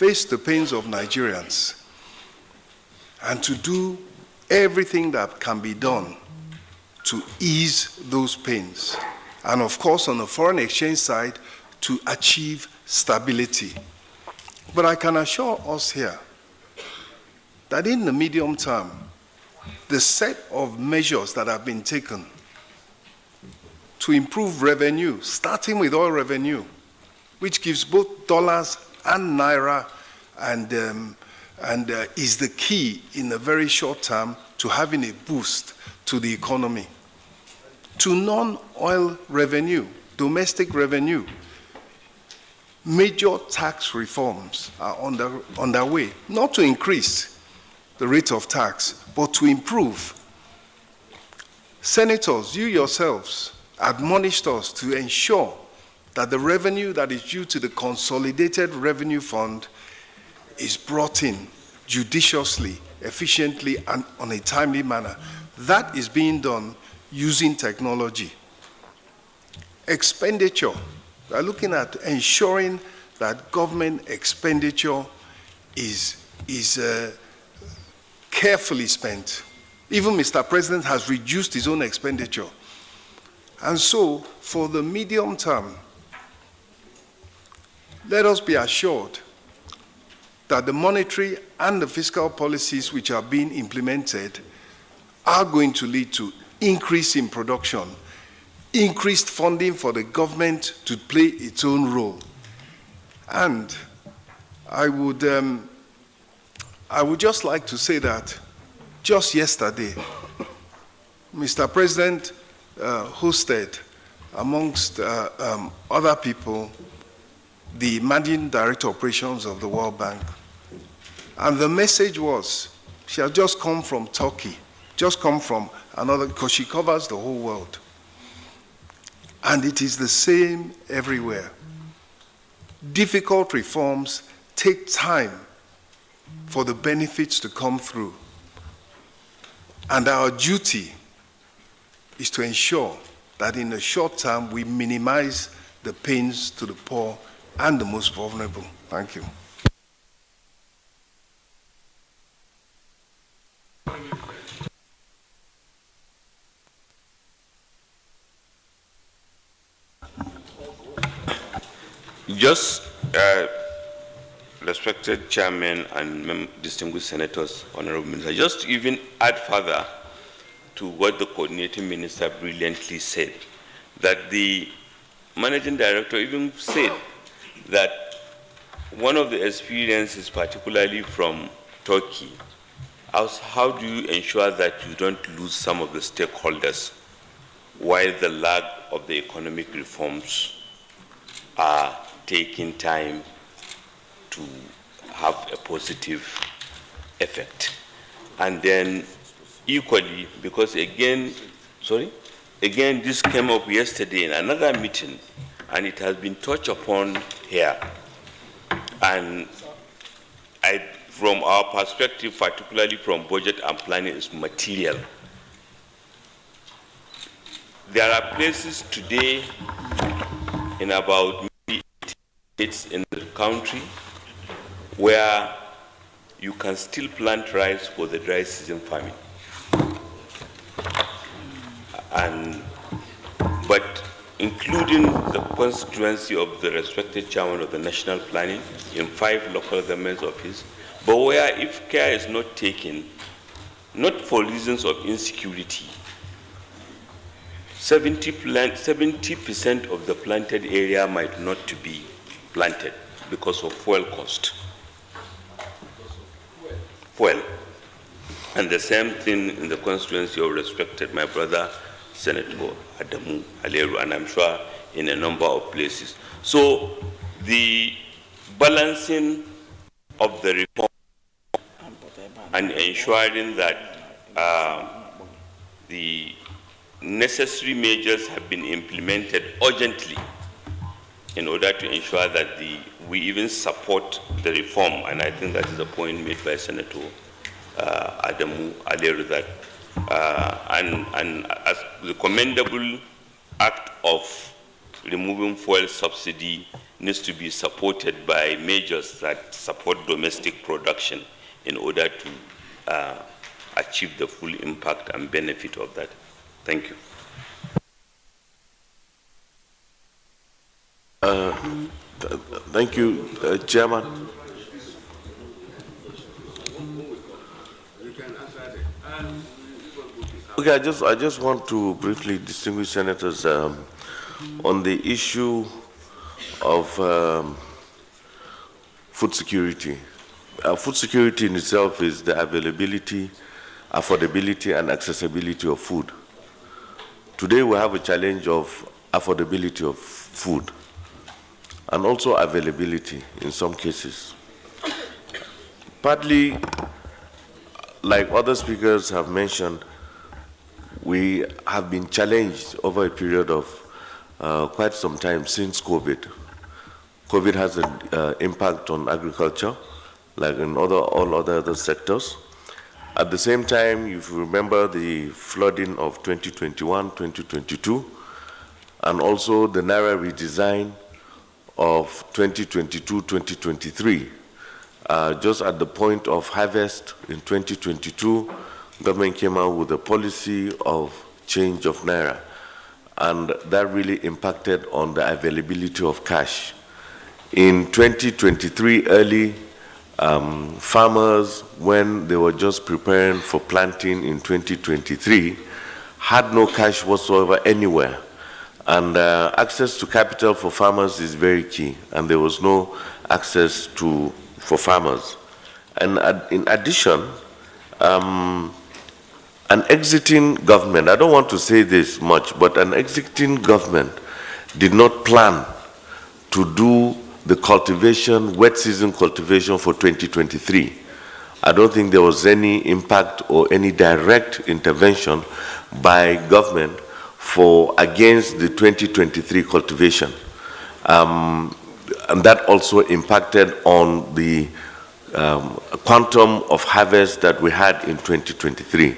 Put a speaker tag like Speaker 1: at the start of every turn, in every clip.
Speaker 1: face the pains of Nigerians and to do everything that can be done to ease those pains. And of course, on the foreign exchange side, to achieve stability. But I can assure us here that in the medium term, the set of measures that have been taken to improve revenue, starting with oil revenue, which gives both dollars and naira, and is the key in the very short term to having a boost to the economy. To non-oil revenue, domestic revenue, major tax reforms are underway, not to increase the rate of tax, but to improve. Senators, you yourselves admonished us to ensure that the revenue that is due to the Consolidated Revenue Fund is brought in judiciously, efficiently, and on a timely manner. That is being done using technology. Expenditure, we are looking at ensuring that government expenditure is carefully spent. Even Mr. President has reduced his own expenditure. And so, for the medium term, let us be assured that the monetary and the fiscal policies which are being implemented are going to lead to increase in production, increased funding for the government to play its own role. And I would just like to say that just yesterday, Mr. President hosted, amongst other people, the Managing Director Operations of the World Bank. And the message was, she had just come from Turkey, just come from another, because she covers the whole world. And it is the same everywhere. Difficult reforms take time for the benefits to come through. And our duty is to ensure that in the short term we minimize the pains to the poor and the most vulnerable. Thank you.
Speaker 2: Just respected chairman and distinguished senators, honorable minister, just to even add further to what the coordinating minister brilliantly said, that the managing director even said that one of the experiences, particularly from Turkey, was how do you ensure that you don't lose some of the stakeholders while the lag of the economic reforms are taking time to have a positive effect. And then equally, because again, this came up yesterday in another meeting, and it has been touched upon here. And from our perspective, particularly from budget and planning, is material. There are places today in about states in the country where you can still plant rice for the dry season farming. But including the constituency of the respected chairman of the national planning in 5 local government offices, but where if care is not taken, not for reasons of insecurity, 70% of the planted area might not to be planted because of fuel cost. Fuel. And the same thing in the constituency of respected my brother, Senator Adamu Aleru, and I'm sure in a number of places. So the balancing of the reform and ensuring that the necessary measures have been implemented urgently in order to ensure that we even support the reform, and I think that is a point made by Senator Adamu Aleru, that and as the commendable act of removing fuel subsidy needs to be supported by measures that support domestic production in order to achieve the full impact and benefit of that. Thank you.
Speaker 3: Thank you, Chairman. Okay, I just want to briefly distinguish senators on the issue of food security. Food security in itself is the availability, affordability, and accessibility of food. Today we have a challenge of affordability of food and also availability in some cases. Partly, like other speakers have mentioned, we have been challenged over a period of quite some time since COVID. COVID has an impact on agriculture, like in all other sectors. At the same time, if you remember the flooding of 2021, 2022, and also the Naira redesign of 2022, 2023, just at the point of harvest in 2022, government came out with a policy of change of Naira, and that really impacted on the availability of cash. In 2023 early, farmers, when they were just preparing for planting in 2023, had no cash whatsoever anywhere. And access to capital for farmers is very key, and there was no access for farmers. And in addition, an exiting government, I don't want to say this much, but an exiting government did not plan to do the cultivation, wet season cultivation for 2023. I don't think there was any impact or any direct intervention by government against the 2023 cultivation. And that also impacted on the quantum of harvest that we had in 2023.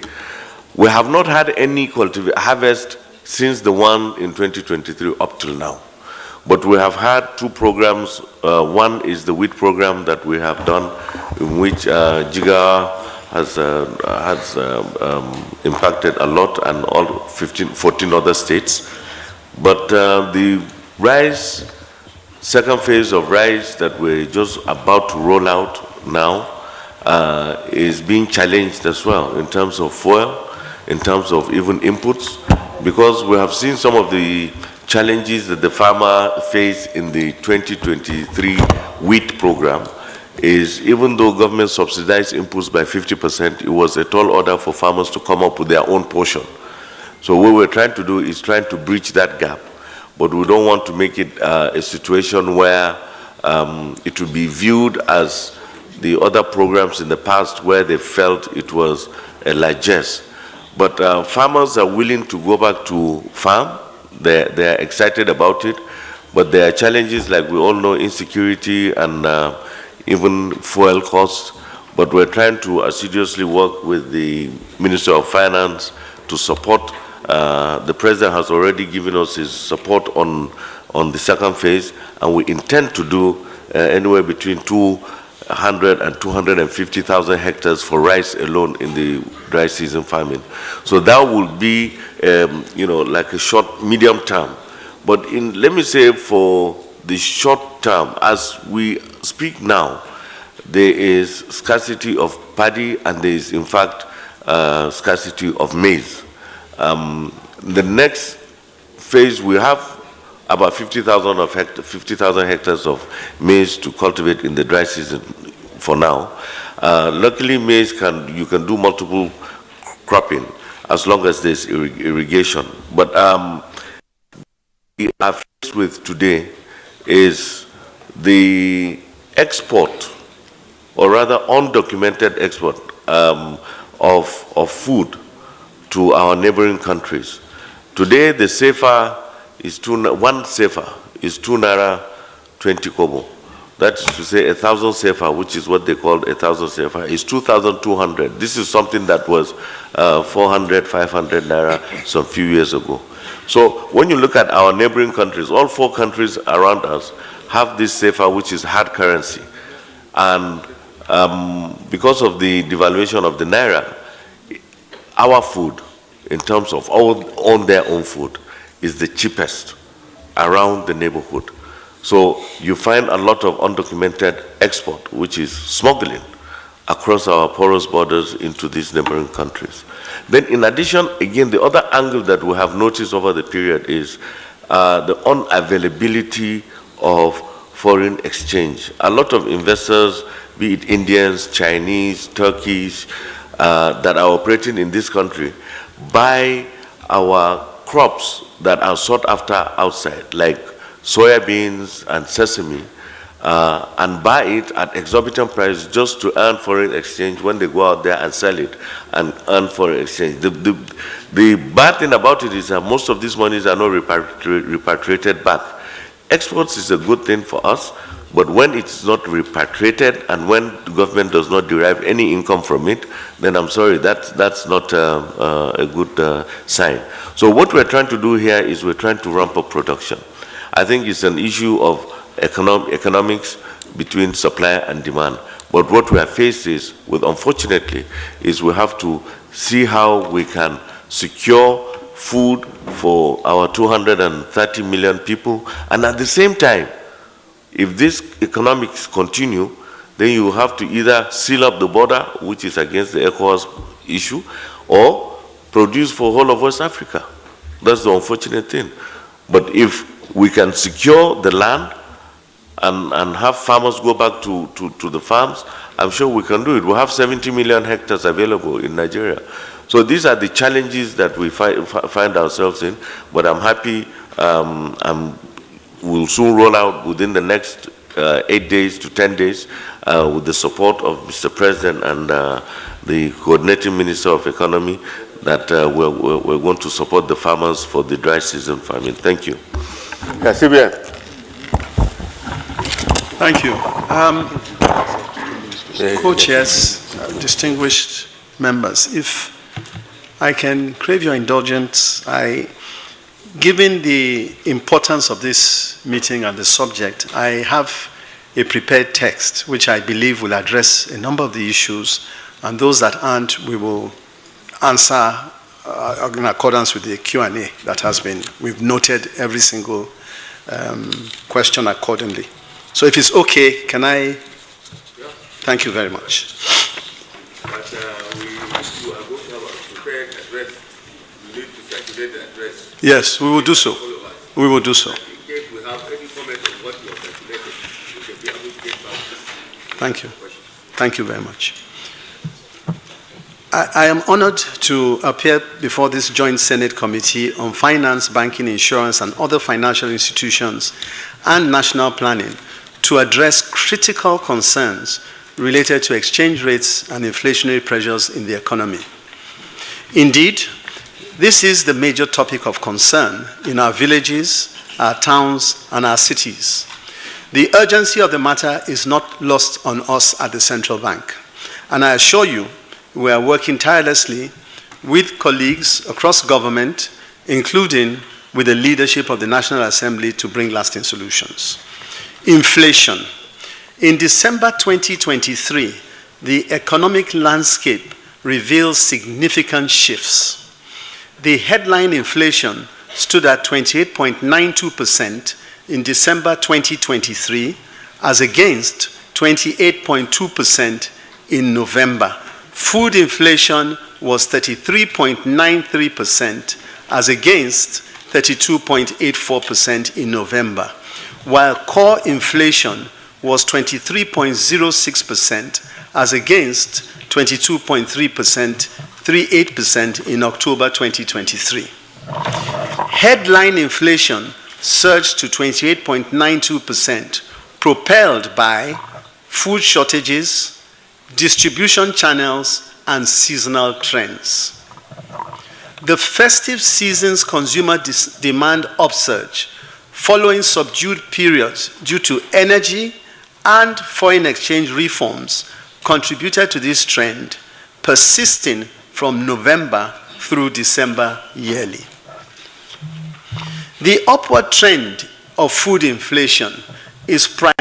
Speaker 3: We have not had any harvest since the one in 2023 up till now. But we have had two programs. One is the wheat program that we have done, in which Jigawa has impacted a lot, and all 14 other states. But the rice, second phase of rice that we're just about to roll out now is being challenged as well in terms of fuel, in terms of even inputs, because we have seen some of the challenges that the farmer faced in the 2023 wheat program. Is even though government subsidized inputs by 50%, it was a tall order for farmers to come up with their own portion. So what we're trying to do is trying to bridge that gap, but we don't want to make it a situation where it will be viewed as the other programs in the past where they felt it was a largesse. But farmers are willing to go back to farm. They're excited about it, but there are challenges, like we all know, insecurity and even fuel costs. But we're trying to assiduously work with the Minister of Finance to support. The President has already given us his support on the second phase, and we intend to do anywhere between 200 and 250,000 hectares for rice alone in the dry season farming. So that will be, like a short, medium term. But let me say, for the short term, as we speak now, there is scarcity of paddy, and there is, in fact, scarcity of maize. The next phase, we have about 50,000 hectares of maize to cultivate in the dry season for now. Luckily, maize you can do multiple cropping as long as there's irrigation. But we are faced with today is the export, or rather undocumented export of food to our neighboring countries. Today, the CFA is one CFA is 2 naira 20 kobo. That is to say, 1,000 CFA, which is what they call 1,000 CFA, is 2,200. This is something that was 400, 500 naira some few years ago. So when you look at our neighboring countries, all 4 countries around us have this safer, which is hard currency. And because of the devaluation of the naira, our food, in terms of own their own food, is the cheapest around the neighborhood. So you find a lot of undocumented export, which is smuggling across our porous borders into these neighboring countries. Then in addition, again, the other angle that we have noticed over the period is the unavailability of foreign exchange. A lot of investors, be it Indians, Chinese, Turkeys, that are operating in this country, buy our crops that are sought after outside, like soybeans and sesame, and buy it at exorbitant price just to earn foreign exchange when they go out there and sell it and earn foreign exchange. The bad thing about it is that most of these monies are not repatriated back. Exports is a good thing for us, but when it's not repatriated and when the government does not derive any income from it, then I'm sorry, that's not a good sign. So what we're trying to do here is we're trying to ramp up production. I think it's an issue of economics between supply and demand. But what we are faced with, unfortunately, is we have to see how we can secure food for our 230 million people, and at the same time, if these economics continue, then you have to either seal up the border, which is against the ECOWAS issue, or produce for whole of West Africa. That's the unfortunate thing. But if we can secure the land and have farmers go back to the farms, I'm sure we can do it. We have 70 million hectares available in Nigeria. So these are the challenges that we find ourselves in, but I'm happy we'll soon roll out within the next 8 days to 10 days with the support of Mr. President and the coordinating Minister of Economy that we're going to support the farmers for the dry season farming. Thank you.
Speaker 4: Yes, CBN.
Speaker 1: Thank you. Co-chairs, distinguished members, if I can crave your indulgence, given the importance of this meeting and the subject, I have a prepared text which I believe will address a number of the issues, and those that aren't, we will answer in accordance with the Q&A that has been. We've noted every single question accordingly. So if it's okay, can I? Thank you very much.
Speaker 4: But we are going to have a prepared address. We need to circulate the address.
Speaker 1: Yes, we will do so. We will do so.
Speaker 4: In case we have any comment on what you have circulated, we can be able to get back.
Speaker 1: Thank you. Thank you very much. I am honored to appear before this Joint Senate Committee on Finance, Banking, Insurance, and other financial institutions and national planning to address critical concerns related to exchange rates and inflationary pressures in the economy. Indeed, this is the major topic of concern in our villages, our towns, and our cities. The urgency of the matter is not lost on us at the Central Bank, and I assure you, we are working tirelessly with colleagues across government, including with the leadership of the National Assembly, to bring lasting solutions. Inflation. In December 2023, the economic landscape reveals significant shifts. The headline inflation stood at 28.92% in December 2023, as against 28.2% in November. Food inflation was 33.93% as against 32.84% in November, while core inflation was 23.06% as against 22.38% in October 2023. Headline inflation surged to 28.92%, propelled by food shortages, distribution channels, and seasonal trends. The festive season's consumer demand upsurge, following subdued periods due to energy and foreign exchange reforms, contributed to this trend, persisting from November through December yearly. The upward trend of food inflation
Speaker 5: is primarily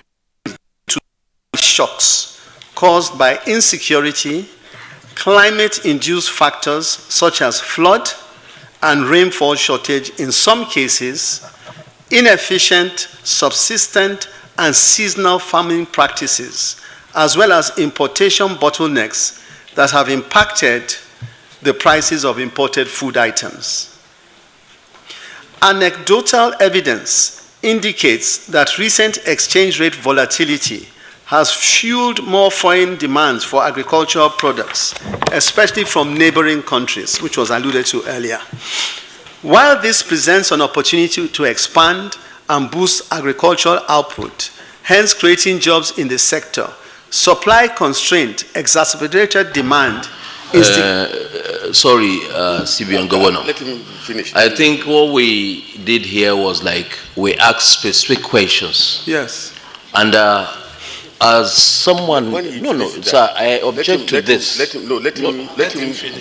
Speaker 5: to shocks caused by insecurity, climate-induced factors such as flood and rainfall shortage in some cases, inefficient, subsistent, and seasonal farming practices, as well as importation bottlenecks that have impacted the prices of imported food items. Anecdotal evidence indicates that recent exchange rate volatility has fueled more foreign demands for agricultural products, especially from neighboring countries, which was alluded to earlier. While this presents an opportunity to expand and boost agricultural output, hence creating jobs in the sector, supply constraint exacerbated demand.
Speaker 6: Sorry, CBN Governor.
Speaker 4: Let him finish.
Speaker 6: I think what we did here was like we asked specific questions.
Speaker 5: Yes.
Speaker 6: And as someone,
Speaker 4: No,
Speaker 6: sir, I object to this.
Speaker 4: Let him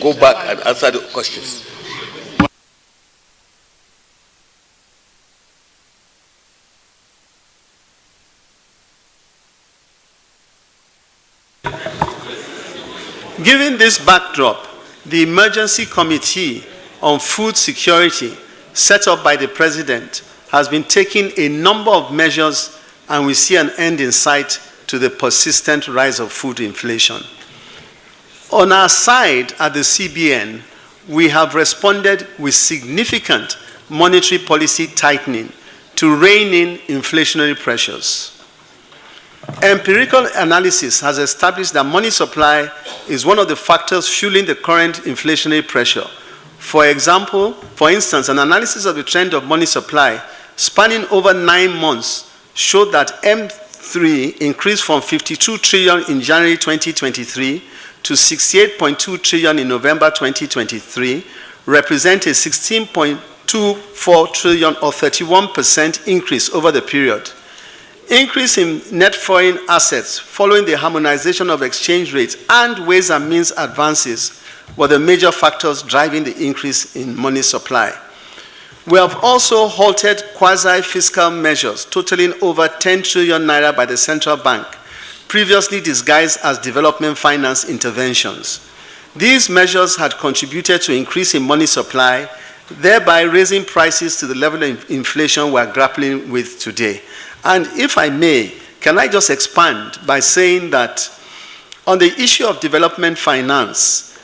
Speaker 4: go back and answer the questions.
Speaker 5: Given this backdrop, the Emergency Committee on Food Security set up by the President has been taking a number of measures, and we see an end in sight to the persistent rise of food inflation. On our side at the CBN, we have responded with significant monetary policy tightening to rein in inflationary pressures. Empirical analysis has established that money supply is one of the factors fueling the current inflationary pressure. For instance, an analysis of the trend of money supply spanning over 9 months showed that M3 increased from 52 trillion in January 2023 to 68.2 trillion in November 2023, representing a 16.24 trillion or 31% increase over the period. Increase in net foreign assets following the harmonization of exchange rates and ways and means advances were the major factors driving the increase in money supply. We have also halted quasi-fiscal measures totaling over 10 trillion naira by the central bank, previously disguised as development finance interventions. These measures had contributed to increase in money supply, thereby raising prices to the level of inflation we are grappling with today. And if I may, can I just expand by saying that on the issue of development finance,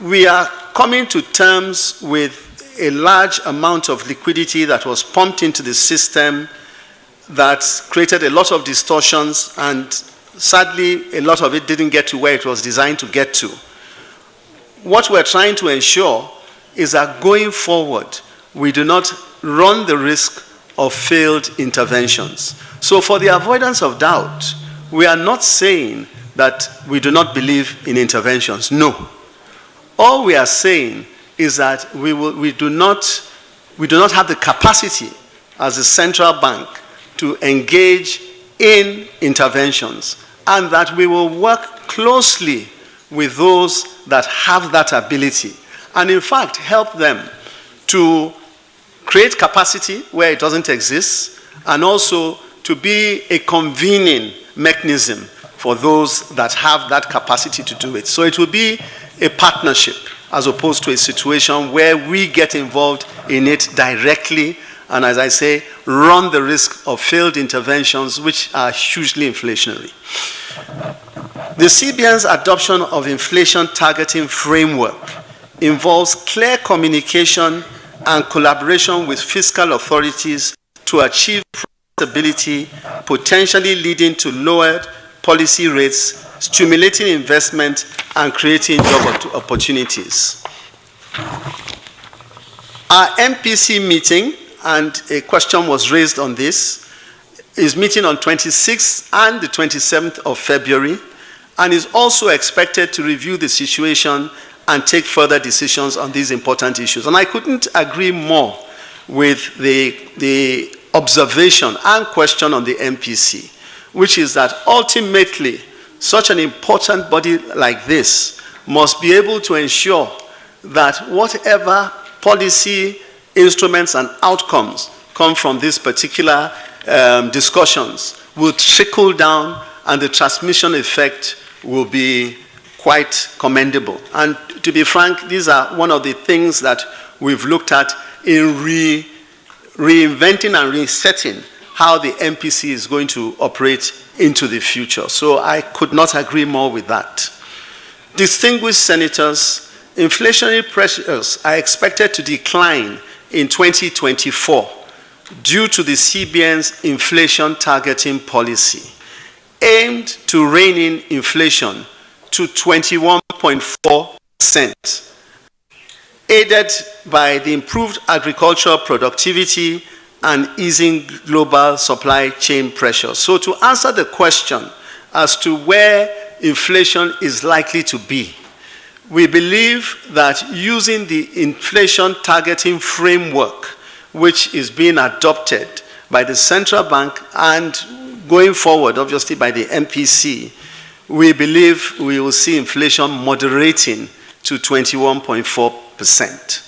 Speaker 5: we are coming to terms with a large amount of liquidity that was pumped into the system that created a lot of distortions, and sadly, a lot of it didn't get to where it was designed to get to. What we're trying to ensure is that going forward, we do not run the risk of failed interventions. So for the avoidance of doubt, we are not saying that we do not believe in interventions. No. All we are saying is that we do not have the capacity as a central bank to engage in interventions, and that we will work closely with those that have that ability, and in fact help them to create capacity where it doesn't exist, and also to be a convening mechanism for those that have that capacity to do it. So it will be a partnership as opposed to a situation where we get involved in it directly and, as I say, run the risk of failed interventions which are hugely inflationary. The CBN's adoption of inflation targeting framework involves clear communication and collaboration with fiscal authorities to achieve stability, potentially leading to lowered policy rates, stimulating investment, and creating job opportunities. Our MPC meeting, and a question was raised on this, is meeting on 26th and the 27th of February, and is also expected to review the situation and take further decisions on these important issues. And I couldn't agree more with the observation and question on the MPC, which is that ultimately such an important body like this must be able to ensure that whatever policy instruments and outcomes come from this particular discussions will trickle down, and the transmission effect will be quite commendable. And to be frank, these are one of the things that we've looked at in reinventing and resetting how the MPC is going to operate into the future. So I could not agree more with that. Distinguished senators, inflationary pressures are expected to decline in 2024 due to the CBN's inflation targeting policy, aimed to rein in inflation to 21.4%, aided by the improved agricultural productivity and easing global supply chain pressures. So to answer the question as to where inflation is likely to be, we believe that using the inflation targeting framework, which is being adopted by the central bank and going forward, obviously, by the MPC, we believe we will see inflation moderating to 21.4%.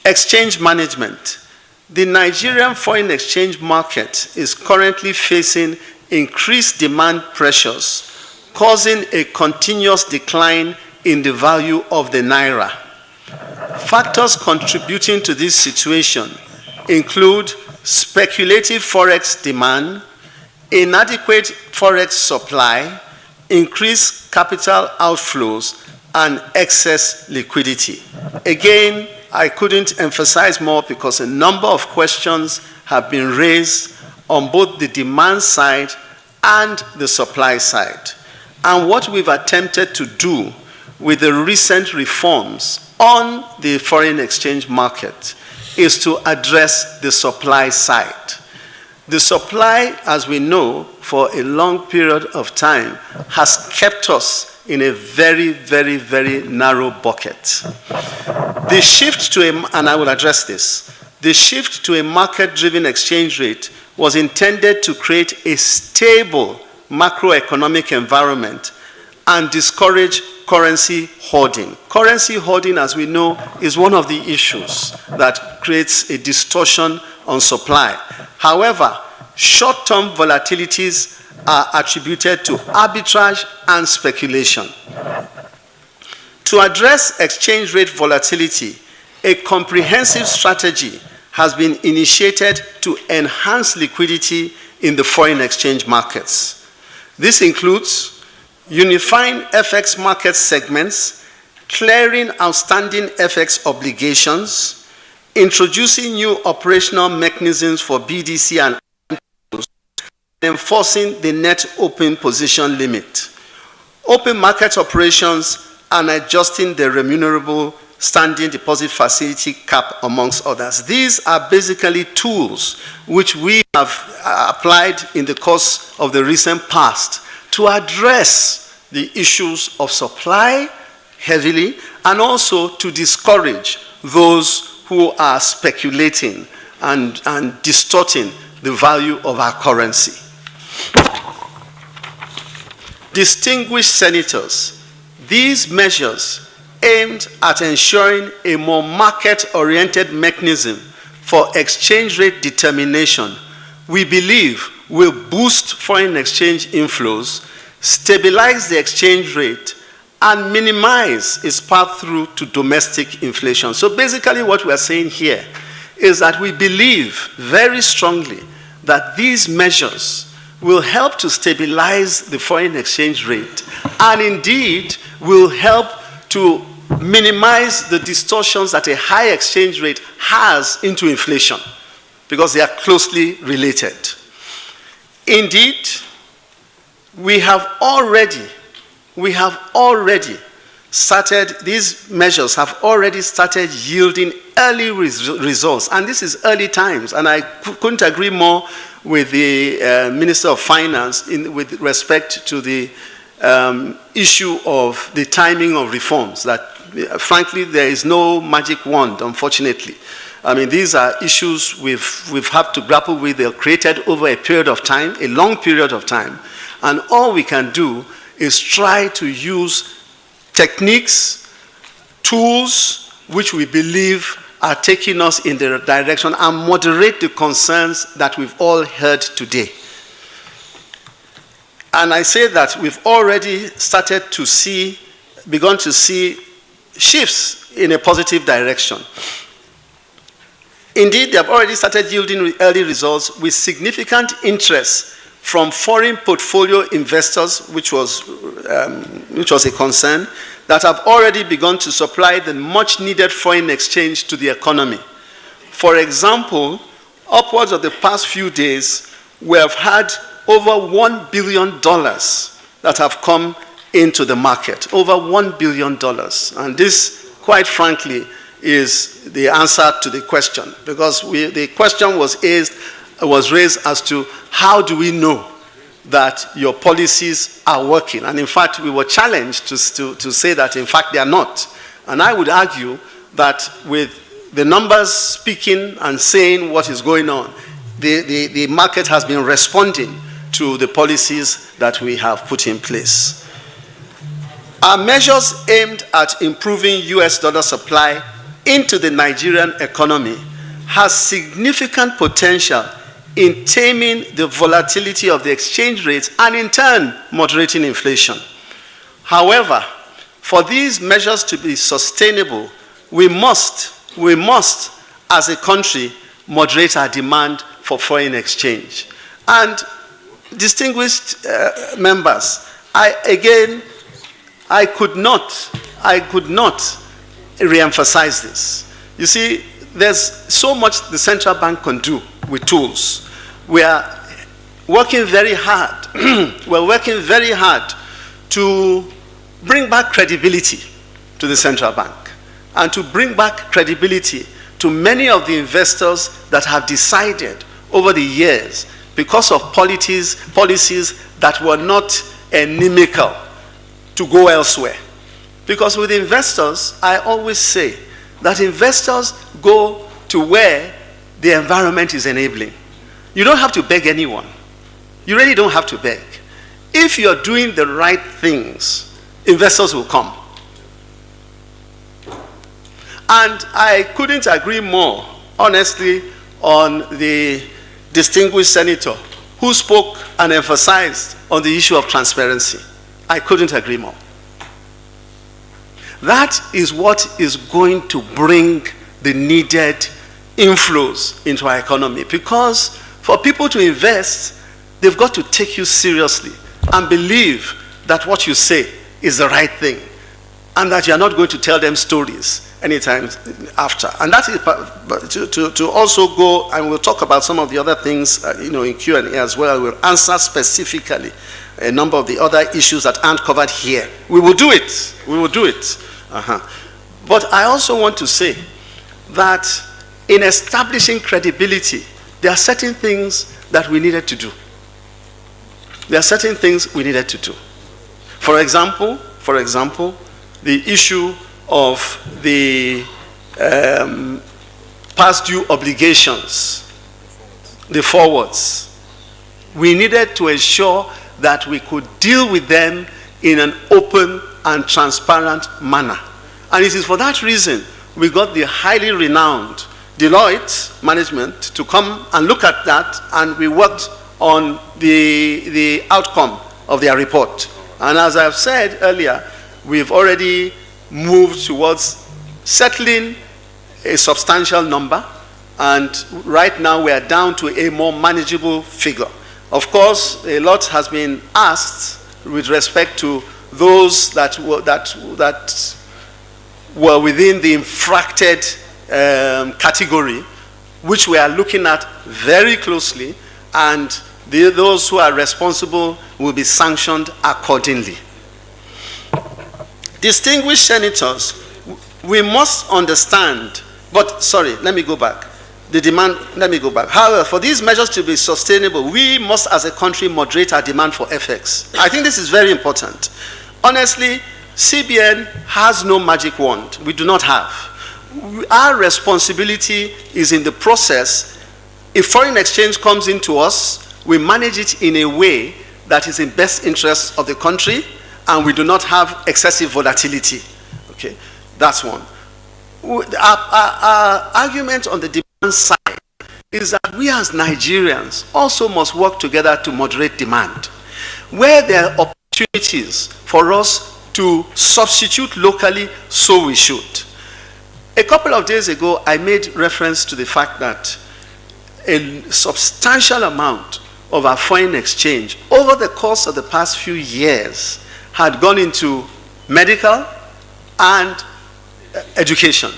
Speaker 5: Exchange management. The Nigerian foreign exchange market is currently facing increased demand pressures, causing a continuous decline in the value of the naira. Factors contributing to this situation include speculative forex demand, inadequate forex supply, increased capital outflows, and excess liquidity. Again, I couldn't emphasize more because a number of questions have been raised on both the demand side and the supply side. And what we've attempted to do with the recent reforms on the foreign exchange market is to address the supply side. The supply, as we know, for a long period of time has kept us in a very, very, very narrow bucket. The shift to and I will address this, the shift to a market-driven exchange rate was intended to create a stable macroeconomic environment and discourage currency hoarding. Currency hoarding, as we know, is one of the issues that creates a distortion on supply. However, short-term volatilities are attributed to arbitrage and speculation. To address exchange rate volatility, a comprehensive strategy has been initiated to enhance liquidity in the foreign exchange markets. This includes unifying FX market segments, clearing outstanding FX obligations, introducing new operational mechanisms for BDC and enforcing the net open position limit, open market operations, and adjusting the remunerable standing deposit facility cap, amongst others. These are basically tools which we have applied in the course of the recent past to address the issues of supply heavily and also to discourage those who are speculating and distorting the value of our currency. Distinguished senators, these measures aimed at ensuring a more market-oriented mechanism for exchange rate determination, we believe will boost foreign exchange inflows, stabilize the exchange rate, and minimize its path through to domestic inflation. So basically what we are saying here is that we believe very strongly that these measures will help to stabilize the foreign exchange rate and indeed will help to minimize the distortions that a high exchange rate has into inflation because they are closely related. Indeed, we have already started, these measures have already started yielding early results, and this is early times, and I couldn't agree more with the Minister of Finance with respect to the issue of the timing of reforms, that frankly there is no magic wand, unfortunately. I mean, these are issues we've had to grapple with. They're created over a period of time, a long period of time, and all we can do is try to use techniques, tools which we believe are taking us in the direction and moderate the concerns that we've all heard today. And I say that we've already started to begun to see shifts in a positive direction. Indeed, they have already started yielding early results with significant interest from foreign portfolio investors, which was a concern, that have already begun to supply the much needed foreign exchange to the economy. For example, upwards of the past few days, we have had over $1 billion that have come into the market, over $1 billion. And this, quite frankly, is the answer to the question, because the question was raised as to how do we know that your policies are working? And in fact, we were challenged to say that in fact they are not. And I would argue that with the numbers speaking and saying what is going on, the market has been responding to the policies that we have put in place. Our measures aimed at improving US dollar supply into the Nigerian economy has significant potential in taming the volatility of the exchange rates and in turn moderating inflation. However, for these measures to be sustainable, we must as a country moderate our demand for foreign exchange. And distinguished members, I could not re-emphasize this. You see, there's so much the central bank can do with tools. We are working very hard. We're working very hard to bring back credibility to the central bank and to bring back credibility to many of the investors that have decided over the years, because of policies that were not inimical, to go elsewhere. Because with investors, I always say that investors go to where the environment is enabling. You don't have to beg anyone. You really don't have to beg. If you're doing the right things, investors will come. And I couldn't agree more, honestly, on the distinguished senator who spoke and emphasized on the issue of transparency. I couldn't agree more. That is what is going to bring the needed inflows into our economy. Because for people to invest, they've got to take you seriously and believe that what you say is the right thing and that you're not going to tell them stories anytime after. And that is to also go, and we'll talk about some of the other things in Q&A as well. We'll answer specifically a number of the other issues that aren't covered here. We will do it. We will do it. But I also want to say that in establishing credibility, there are certain things that we needed to do. There are certain things we needed to do. For example, the issue of the past due obligations, the forwards. We needed to ensure that we could deal with them in an open and transparent manner. And it is for that reason we got the highly renowned Deloitte management to come and look at that, and we worked on the outcome of their report. And as I've said earlier, we've already moved towards settling a substantial number, and right now we are down to a more manageable figure. Of course, a lot has been asked with respect to those that were within the infracted category, which we are looking at very closely, and those who are responsible will be sanctioned accordingly. Distinguished senators, we must understand, let me go back. However, for these measures to be sustainable, we must as a country moderate our demand for FX. I think this is very important. Honestly, CBN has no magic wand. We do not have. Our responsibility is in the process. If foreign exchange comes into us, we manage it in a way that is in best interest of the country, and we do not have excessive volatility. Okay, that's one. our argument on the demand side is that we as Nigerians also must work together to moderate demand. Where there are opportunities for us to substitute locally, so we should. A couple of days ago, I made reference to the fact that a substantial amount of our foreign exchange over the course of the past few years had gone into medical and education,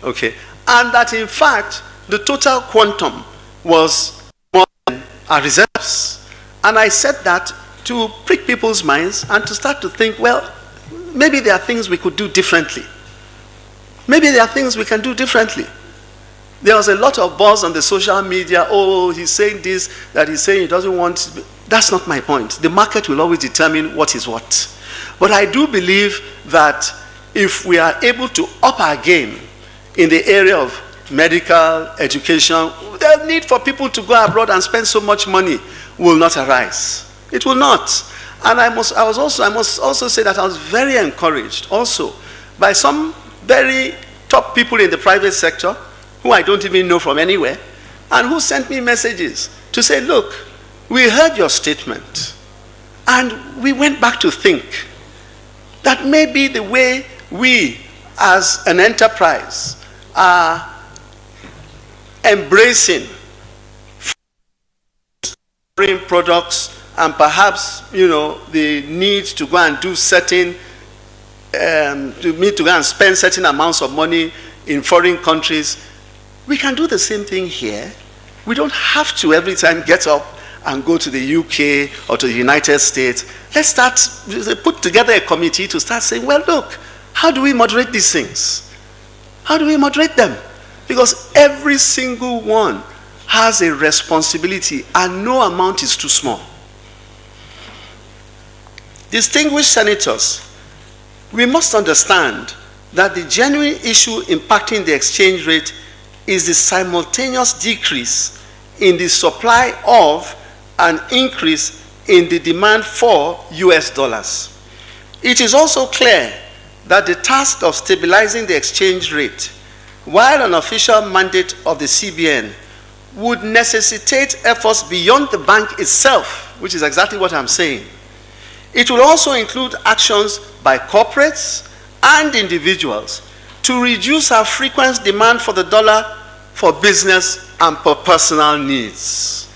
Speaker 5: okay? And that in fact, the total quantum was more than our reserves. And I said that to prick people's minds and to start to think, well, maybe there are things we could do differently. Maybe there are things we can do differently. There was a lot of buzz on the social media, oh, he's saying this, that he's saying he doesn't want. That's not my point. The market will always determine what is what. But I do believe that if we are able to up our game in the area of medical, education, the need for people to go abroad and spend so much money will not arise. It will not. And I must also say that I was very encouraged also by some very top people in the private sector who I don't even know from anywhere, and who sent me messages to say, look, we heard your statement, and we went back to think that maybe the way we as an enterprise are embracing foreign products and perhaps, you know, the need to go and do certain, to go and spend certain amounts of money in foreign countries, we can do the same thing here. We don't have to every time get up and go to the UK or to the United States. Let's start, put together a committee to start saying, well, look, how do we moderate these things? How do we moderate them? Because every single one has a responsibility and no amount is too small. Distinguished senators, we must understand that the genuine issue impacting the exchange rate is the simultaneous decrease in the supply of and increase in the demand for US dollars. It is also clear that the task of stabilizing the exchange rate, while an official mandate of the CBN, would necessitate efforts beyond the bank itself, which is exactly what I'm saying. It will also include actions by corporates and individuals to reduce our frequent demand for the dollar for business and for personal needs.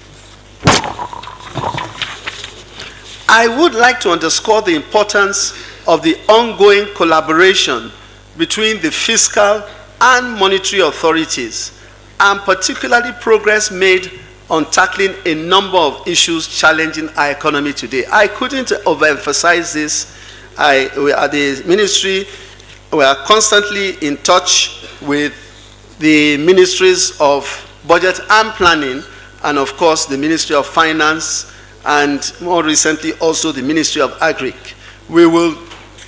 Speaker 5: I would like to underscore the importance of the ongoing collaboration between the fiscal and monetary authorities, and particularly progress made on tackling a number of issues challenging our economy today. I couldn't overemphasize this. We at the ministry, we are constantly in touch with the ministries of budget and planning, and of course the Ministry of Finance, and more recently also the Ministry of Agric.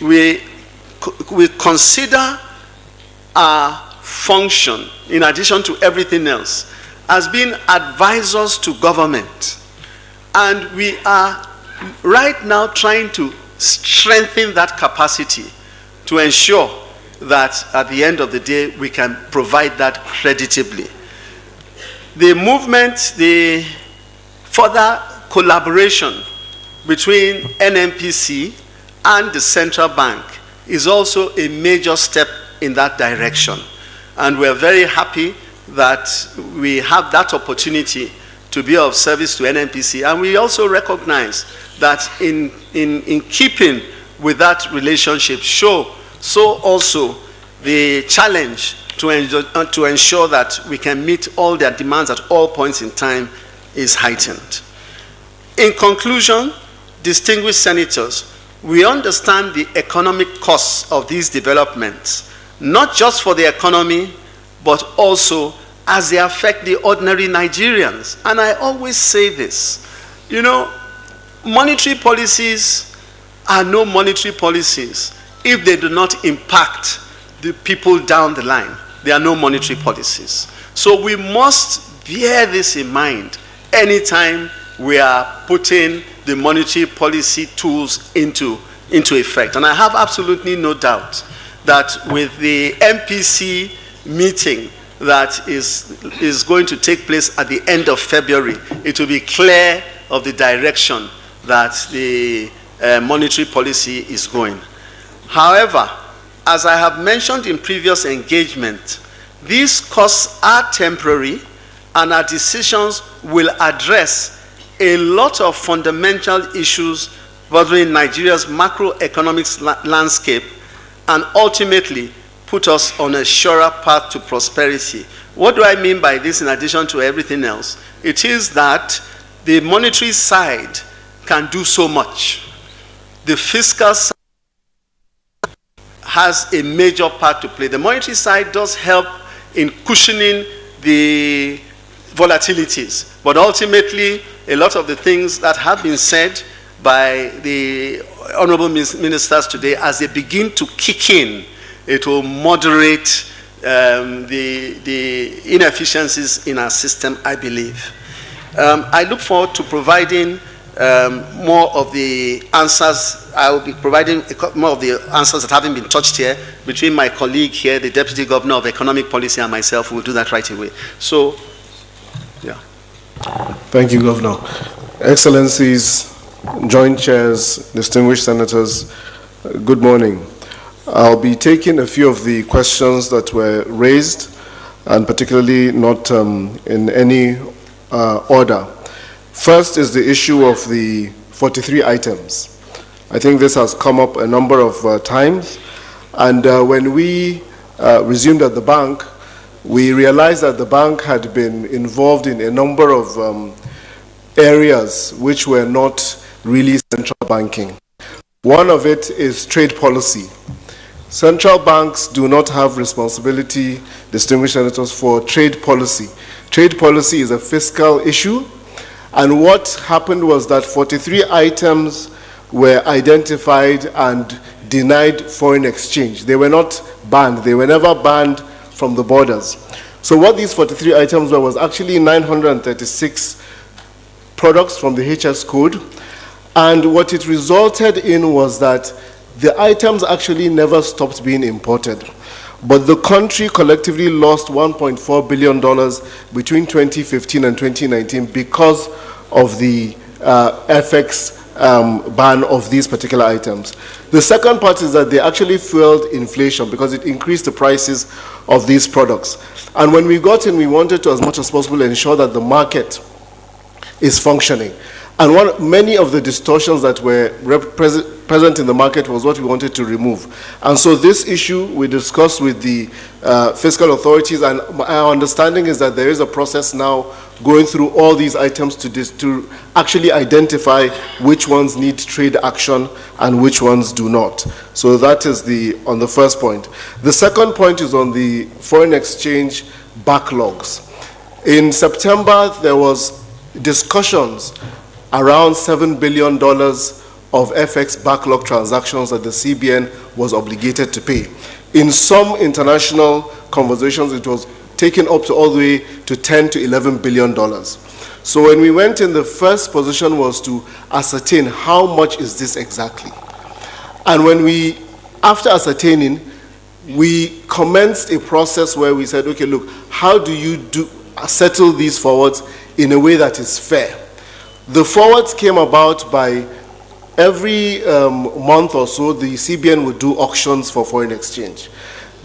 Speaker 5: We consider our function, in addition to everything else, as being advisors to government. And we are right now trying to strengthen that capacity to ensure that at the end of the day we can provide that creditably. The movement, the further collaboration between NNPC and the central bank is also a major step in that direction. And we're very happy that we have that opportunity to be of service to NNPC. And we also recognize that in keeping with that relationship, so also the challenge to ensure that we can meet all their demands at all points in time is heightened. In conclusion, distinguished senators, we understand the economic costs of these developments, not just for the economy, but also as they affect the ordinary Nigerians. And I always say this, you know, monetary policies are no monetary policies if they do not impact the people down the line. They are no monetary policies. So we must bear this in mind anytime we are putting the monetary policy tools into effect. And I have absolutely no doubt that with the MPC meeting that is going to take place at the end of February, it will be clear of the direction that the monetary policy is going. However, as I have mentioned in previous engagement, these costs are temporary, and our decisions will address a lot of fundamental issues bothering Nigeria's macroeconomic landscape and ultimately put us on a surer path to prosperity. What do I mean by this in addition to everything else? It is that the monetary side can do so much. The fiscal side has a major part to play. The monetary side does help in cushioning the volatilities, but ultimately a lot of the things that have been said by the honorable ministers today, as they begin to kick in, it will moderate the inefficiencies in our system, I believe. I look forward to providing more of the answers. I will be providing more of the answers that haven't been touched here between my colleague here, the Deputy Governor of Economic Policy, and myself. We'll do that right away. So, yeah.
Speaker 7: Thank you, Governor. Excellencies, Joint Chairs, distinguished senators, good morning. I'll be taking a few of the questions that were raised, and particularly not in any order. First is the issue of the 43 items. I think this has come up a number of times, and when we resumed at the bank, we realized that the bank had been involved in a number of areas which were not really central banking. One of it is trade policy. Central banks do not have responsibility, distinguished senators, for trade policy. Trade policy is a fiscal issue, and what happened was that 43 items were identified and denied foreign exchange. They were not banned. They were never banned from the borders. So what these 43 items were was actually 936 products from the HS code, and what it resulted in was that the items actually never stopped being imported. But the country collectively lost $1.4 billion between 2015 and 2019 because of the FX ban of these particular items. The second part is that they actually fueled inflation because it increased the prices of these products. And when we got in, we wanted to, as much as possible, ensure that the market is functioning. And many of the distortions that were present in the market was what we wanted to remove. And so this issue we discussed with the fiscal authorities, and our understanding is that there is a process now going through all these items to actually identify which ones need trade action and which ones do not. So that is on the first point. The second point is on the foreign exchange backlogs. In September, there was discussions around $7 billion of FX backlog transactions that the CBN was obligated to pay. In some international conversations, it was taken up to all the way to $10 to $11 billion. So when we went in, the first position was to ascertain how much is this exactly. And after ascertaining, we commenced a process where we said, okay, look, how do you settle these forwards in a way that is fair? The forwards came about by every month or so, the CBN would do auctions for foreign exchange.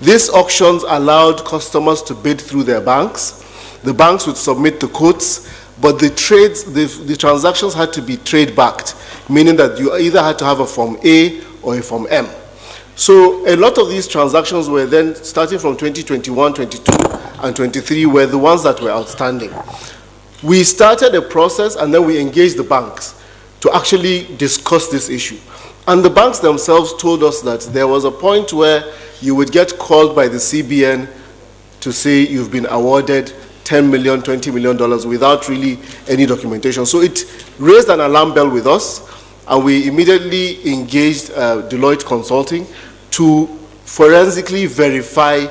Speaker 7: These auctions allowed customers to bid through their banks. The banks would submit the quotes, but the transactions had to be trade-backed, meaning that you either had to have a Form A or a Form M. So a lot of these transactions were then, starting from 2021, 22, and 23, were the ones that were outstanding. We started a process, and then we engaged the banks to actually discuss this issue. And the banks themselves told us that there was a point where you would get called by the CBN to say you've been awarded $10 million, $20 million without really any documentation. So it raised an alarm bell with us, and we immediately engaged Deloitte Consulting to forensically verify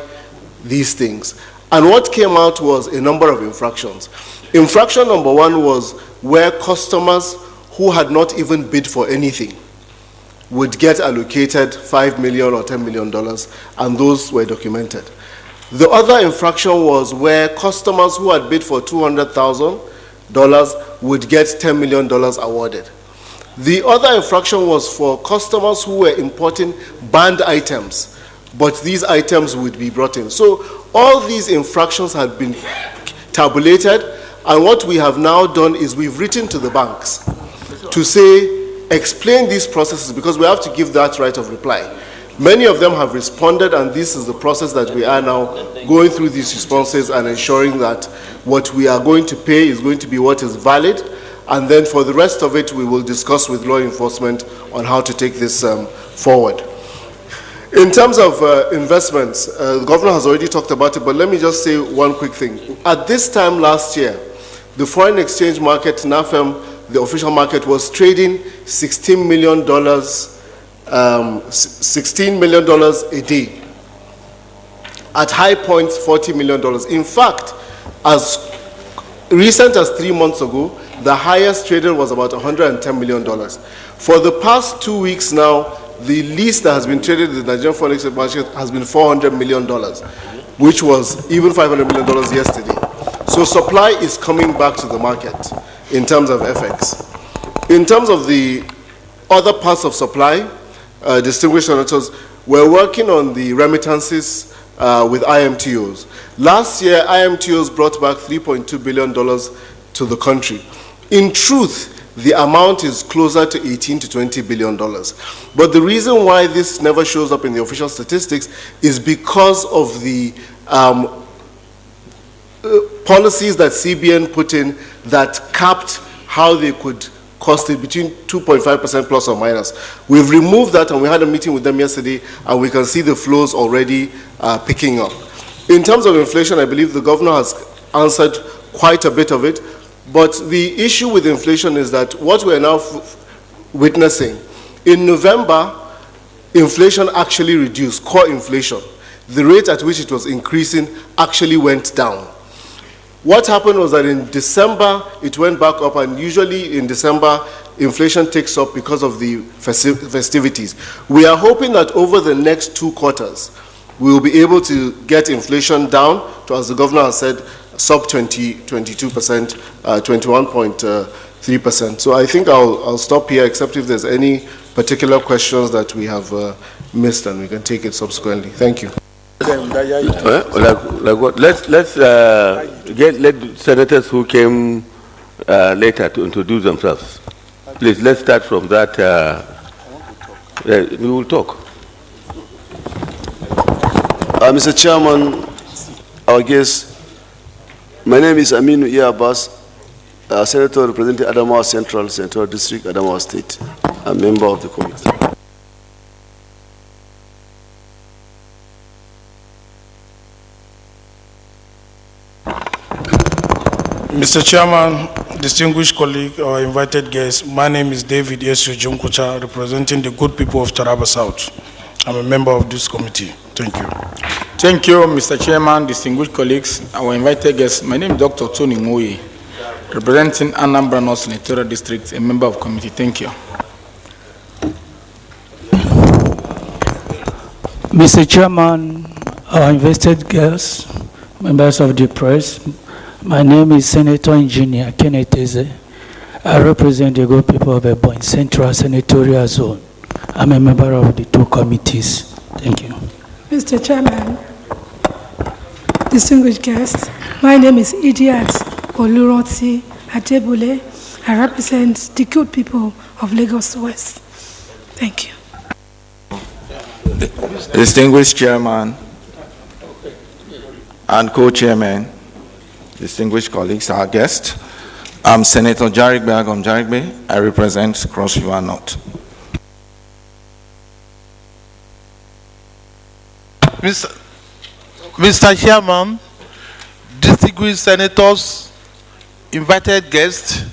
Speaker 7: these things. And what came out was a number of infractions. Infraction number one was where customers who had not even bid for anything would get allocated $5 million or $10 million, and those were documented. The other infraction was where customers who had bid for $200,000 would get $10 million awarded. The other infraction was for customers who were importing banned items, but these items would be brought in. So all these infractions had been tabulated, and what we have now done is we've written to the banks to say, explain these processes, because we have to give that right of reply. Many of them have responded, and this is the process that we are now going through these responses and ensuring that what we are going to pay is going to be what is valid, and then for the rest of it, we will discuss with law enforcement on how to take this forward. In terms of investments, the governor has already talked about it, but let me just say one quick thing. At this time last year, the foreign exchange market, NAFEM, the official market, was trading $16 million a day. At high points, $40 million. In fact, as recent as 3 months ago, the highest traded was about $110 million. For the past 2 weeks now, the least that has been traded in the Nigerian foreign exchange market has been $400 million, which was even $500 million yesterday. So supply is coming back to the market in terms of FX. In terms of the other parts of supply, distinguished senators, we're working on the remittances with IMTOs. Last year, IMTOs brought back $3.2 billion to the country. In truth, the amount is closer to $18 to $20 billion. But the reason why this never shows up in the official statistics is because of the policies that CBN put in that capped how they could cost it between 2.5% plus or minus. We've removed that, and we had a meeting with them yesterday, and we can see the flows already picking up. In terms of inflation, I believe the governor has answered quite a bit of it. But the issue with inflation is that what we're now witnessing, in November, inflation actually reduced, core inflation. The rate at which it was increasing actually went down. What happened was that in December, it went back up, and usually in December, inflation takes up because of the festivities. We are hoping that over the next 2 quarters, we will be able to get inflation down to, as the governor has said, sub 22%, 21.3%. So I think I'll stop here, except if there's any particular questions that we have missed, and we can take it subsequently. Thank you.
Speaker 4: Like what? Let the senators who came later to introduce themselves. Please, let's start from that. We will talk.
Speaker 8: Mr. Chairman, our guest, my name is Aminu Abbas, Senator representing Adamawa Central District, Adamawa State. I'm a member of the committee.
Speaker 9: Mr. Chairman, distinguished colleague, our invited guests, my name is David Yesu Junkucha, representing the good people of Taraba South. I'm a member of this committee. Thank you.
Speaker 10: Thank you, Mr. Chairman, distinguished colleagues, our invited guests. My name is Dr. Tony Ngoye, representing Anambra North Senatorial District, a member of committee. Thank you.
Speaker 11: Mr. Chairman, our invited guests, members of the press, my name is Senator Engineer Kenneth Eze. I represent the good people of Ebonyi Central Senatorial Zone. I'm a member of the 2 committees. Thank you.
Speaker 12: Mr. Chairman, distinguished guests, my name is Idiat Oluranti Adebule. I represent the good people of Lagos West. Thank you.
Speaker 10: Distinguished Chairman and co-chairman, distinguished colleagues, our guests, I'm Senator Jarigbe Agom Jarigbe. I represent Cross River North.
Speaker 13: Mr. Chairman, distinguished senators, invited guests,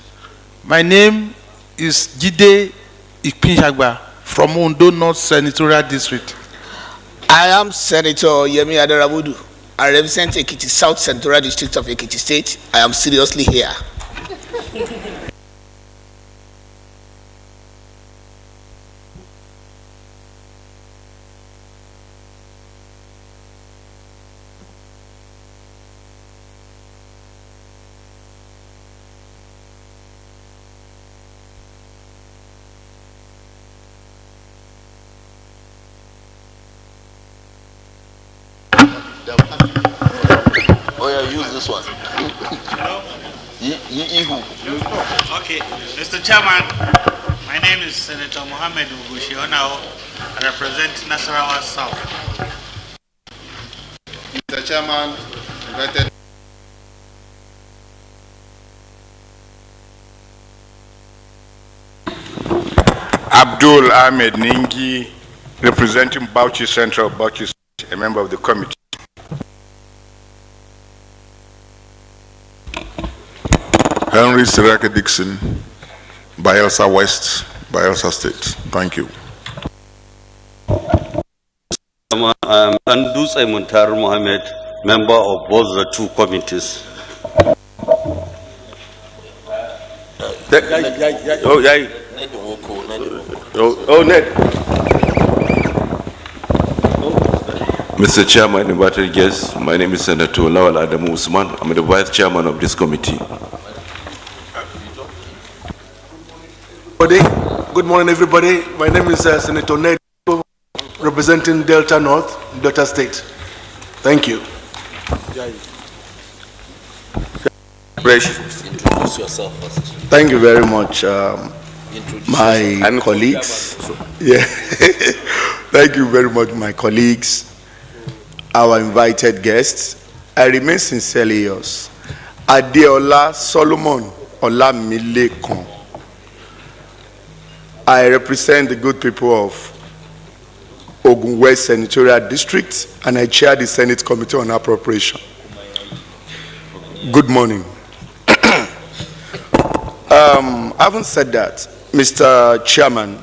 Speaker 13: my name is Jide Ipinjagba from Ondo North Senatorial District.
Speaker 14: I am Senator Yemi Adarabudu. I represent Ekiti South Senatorial District of Ekiti State. I am seriously here. Oh yeah, use this one.
Speaker 15: Okay, Mr. Chairman, my name is Senator Mohammed Ugushi Onao. I represent Nasarawa South.
Speaker 16: Mr. Chairman, invited. Abdul Ahmed Ningi, representing Bauchi Central, Bauchi State, a member of the committee.
Speaker 17: Henry Siraka Dixon, Bayelsa West, Bayelsa State. Thank you.
Speaker 18: Andus Muntar Mohammed, member of both the two committees.
Speaker 3: Ned. Mr. Chairman, invited guests, my name is Senator Lawal Adamu Usman. I'm the Vice Chairman of this committee.
Speaker 19: Good morning, everybody. My name is Senator Ned, representing Delta North, Delta State. Thank you.
Speaker 14: Introduce yourself first.
Speaker 19: Thank you very much, my colleagues. Yeah. Thank you very much, my colleagues, our invited guests. I remain sincerely yours. Adeola Solomon Olamilekon. I represent the good people of Ogun West Senatorial District, and I chair the Senate Committee on Appropriation. Good morning. Having said that, Mr. Chairman,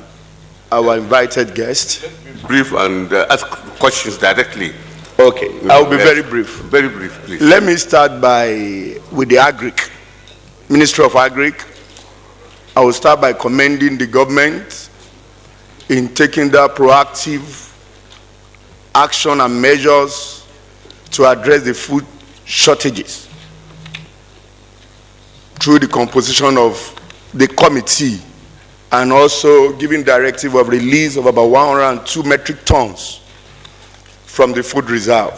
Speaker 19: our invited guest.
Speaker 3: Brief and ask questions directly.
Speaker 19: Okay, I'll be very brief.
Speaker 3: Very brief, please.
Speaker 19: Let me start with the Agric, Ministry of Agric. I will start by commending the government in taking the proactive action and measures to address the food shortages through the composition of the committee and also giving directive of release of about 102 metric tons from the food reserve,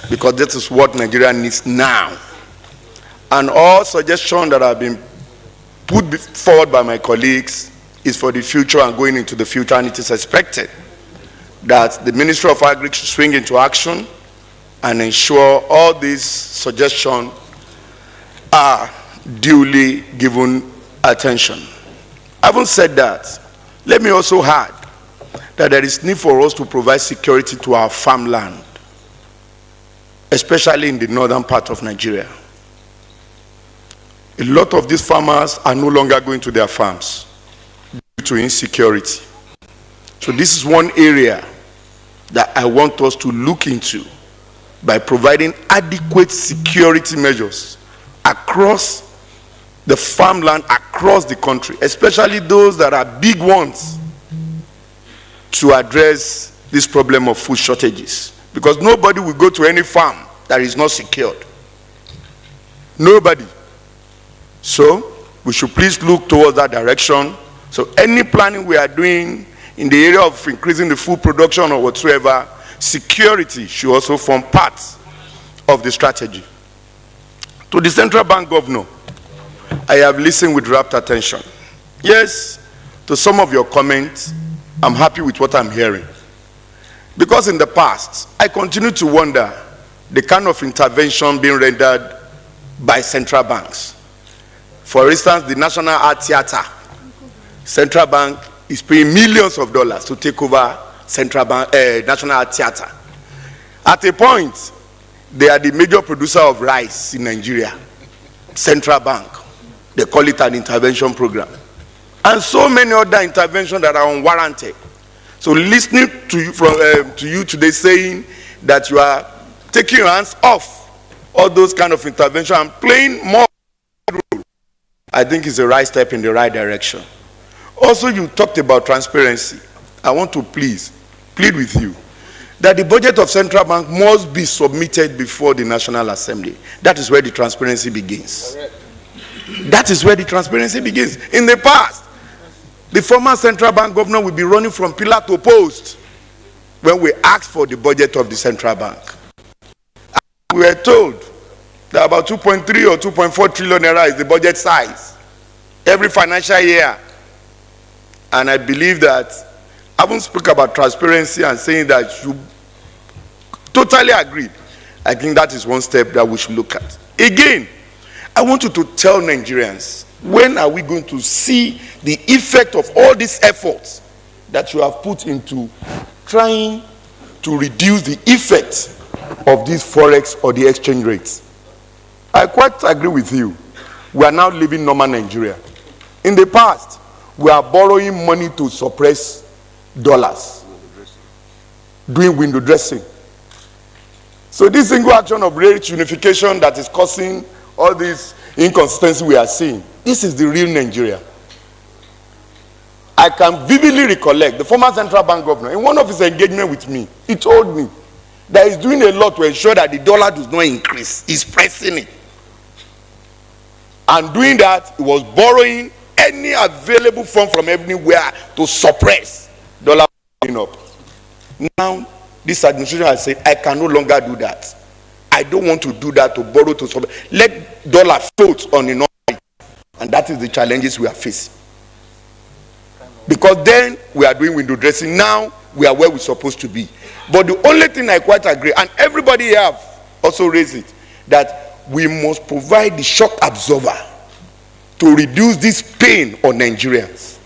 Speaker 19: because this is what Nigeria needs now. And all suggestions that have been put forward by my colleagues is for the future and going into the future, and it is expected that the Ministry of Agri should swing into action and ensure all these suggestions are duly given attention. Having said that, let me also add that there is need for us to provide security to our farmland, especially in the northern part of Nigeria. A lot of these farmers are no longer going to their farms due to insecurity. So this is one area that I want us to look into by providing adequate security measures across the farmland, across the country, especially those that are big ones, to address this problem of food shortages. Because nobody will go to any farm that is not secured. Nobody. So we should please look towards that direction. So any planning we are doing in the area of increasing the food production or whatsoever, security should also form part of the strategy. To the central bank governor, I have listened with rapt attention. Yes, to some of your comments, I'm happy with what I'm hearing. Because in the past, I continue to wonder the kind of intervention being rendered by central banks. For instance, the National Art Theatre, Central Bank is paying millions of dollars to take over Central Bank, National Art Theatre. At a point, they are the major producer of rice in Nigeria, Central Bank. They call it an intervention program. And so many other interventions that are unwarranted. So listening to you, to you today saying that you are taking your hands off all those kind of intervention and playing more role, I think is the right step in the right direction. Also, you talked about transparency. I want to plead with you that the budget of Central Bank must be submitted before the National Assembly. That is where the transparency begins. Correct. That is where the transparency begins. In the past, the former Central Bank governor will be running from pillar to post when we ask for the budget of the Central Bank. we were told that about 2.3 or 2.4 trillion naira is the budget size every financial year. And I believe that, I haven't spoken about transparency and saying that you totally agreed. I think that is one step that we should look at. Again, I want you to tell Nigerians, when are we going to see the effect of all these efforts that you have put into trying to reduce the effect of this forex or the exchange rates? I quite agree with you. We are now living normal Nigeria. In the past, we are borrowing money to suppress dollars, doing window dressing. So this single action of rate unification that is causing all this inconsistency we are seeing, this is the real Nigeria. I can vividly recollect the former central bank governor, in one of his engagements with me, he told me that he's doing a lot to ensure that the dollar does not increase. He's pressing it. And doing that, he was borrowing any available fund from everywhere to suppress dollar going up. Now, this administration has said, I can no longer do that. I don't want to do that, to borrow to suppress. Let dollar float on the north, and that is the challenges we are facing. Because then we are doing window dressing. Now we are where we're supposed to be. But the only thing I quite agree, and everybody here have also raised it, that we must provide the shock absorber to reduce this pain on Nigerians.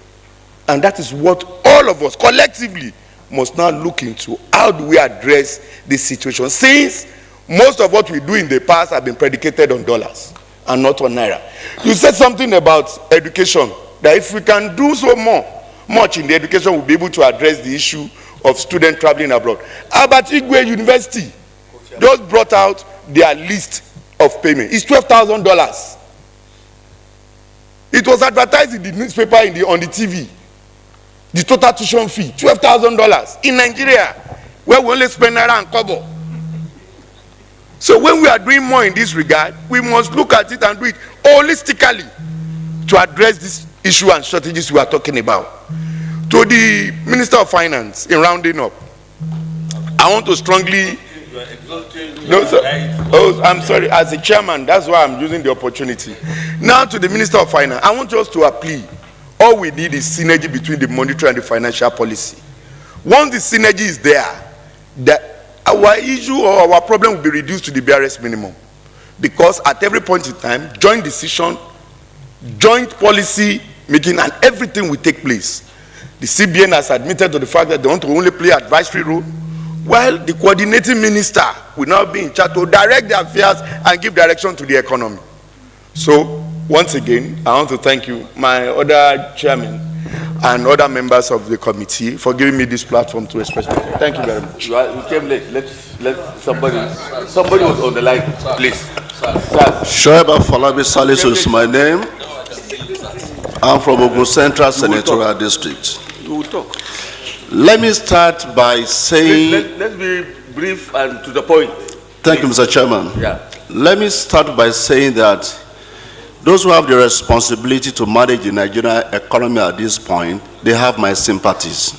Speaker 19: And that is what all of us collectively must now look into. How do we address this situation? Since most of what we do in the past have been predicated on dollars and not on naira. You said something about education, that if we can do so much in the education, we'll be able to address the issue of students traveling abroad. Albert Igwe University just brought out their list of payment. It's $12,000. It was advertised in the newspaper, on the TV. The total tuition fee, $12,000 in Nigeria, where we only spend naira and kobo. So when we are doing more in this regard, we must look at it and do it holistically to address this issue and strategies we are talking about. To the Minister of Finance, in rounding up, I want to strongly... No, sir. Oh, I'm sorry. As a chairman, that's why I'm using the opportunity. Now to the Minister of Finance, I want us to appeal. All we need is synergy between the monetary and the financial policy. Once the synergy is there, our issue or our problem will be reduced to the barest minimum. Because at every point in time, joint decision, joint policy making, and everything will take place. The CBN has admitted to the fact that they want to only play advisory role, while the coordinating minister will now be in charge to direct the affairs and give direction to the economy. So, once again, I want to thank you, my other chairman, and other members of the committee for giving me this platform to express myself. Thank you very much.
Speaker 4: You came late. Let somebody was on the line, please.
Speaker 8: Shoaib Falabi Salisu is my name. I'm from Ogun Central Senatorial District.
Speaker 4: You will talk.
Speaker 8: Let me start by saying...
Speaker 4: Let's be brief and to the point.
Speaker 8: Thank you, Mr. Chairman.
Speaker 4: Yeah.
Speaker 8: Let me start by saying that those who have the responsibility to manage the Nigerian economy at this point, they have my sympathies.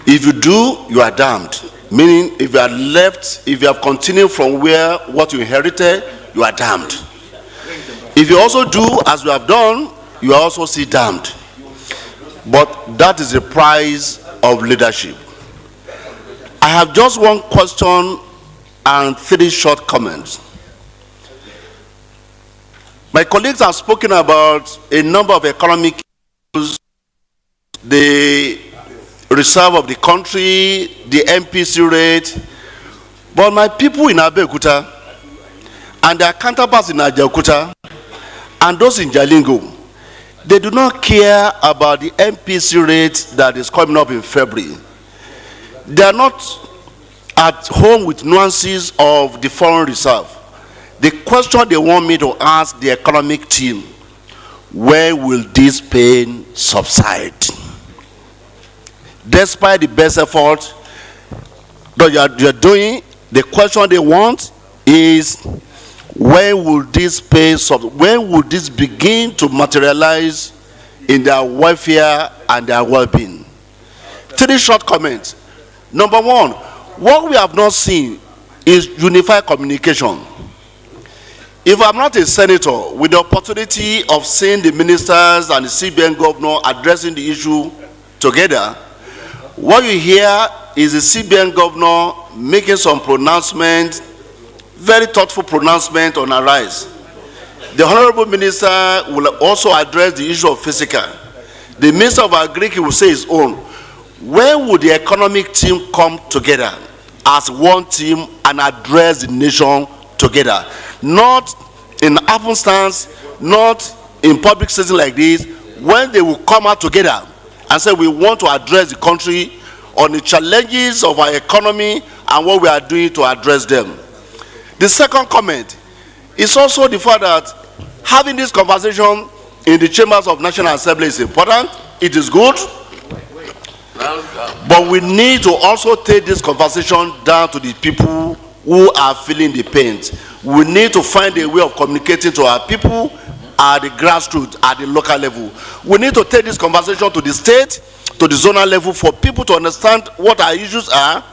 Speaker 8: If you do, you are damned. Meaning, if you are left, if you have continued from what you inherited, you are damned. If you also do as you have done, you are also still damned. But that is the price of leadership. I have just one question and 3 short comments. My colleagues have spoken about a number of economic issues, the reserve of the country, the MPC rate, but my people in Abeokuta and their counterparts in Ajaokuta and those in Jalingo, they do not care about the MPC rate that is coming up in February. They are not at home with nuances of the foreign reserve. The question they want me to ask the economic team, where will this pain subside? Despite the best effort that you're doing, the question they want is, when will this pain when will this begin to materialize in their welfare and their well-being? 3 short comments. Number 1, what we have not seen is unified communication. If I'm not a senator with the opportunity of seeing the ministers and the CBN governor addressing the issue together, what you hear is the CBN governor making some pronouncement, very thoughtful pronouncement on Arise. The Honorable Minister will also address the issue of physical. The Minister of Agriculture will say his own. When would the economic team come together as one team and address the nation together? Not in happenstance, not in public setting like this, when they will come out together and say we want to address the country on the challenges of our economy and what we are doing to address them. The second comment is also the fact that having this conversation in the chambers of National Assembly is important. It is good. But we need to also take this conversation down to the people who are feeling the pain. We need to find a way of communicating to our people at the grassroots, at the local level. We need to take this conversation to the state, to the zonal level, for people to understand what our issues are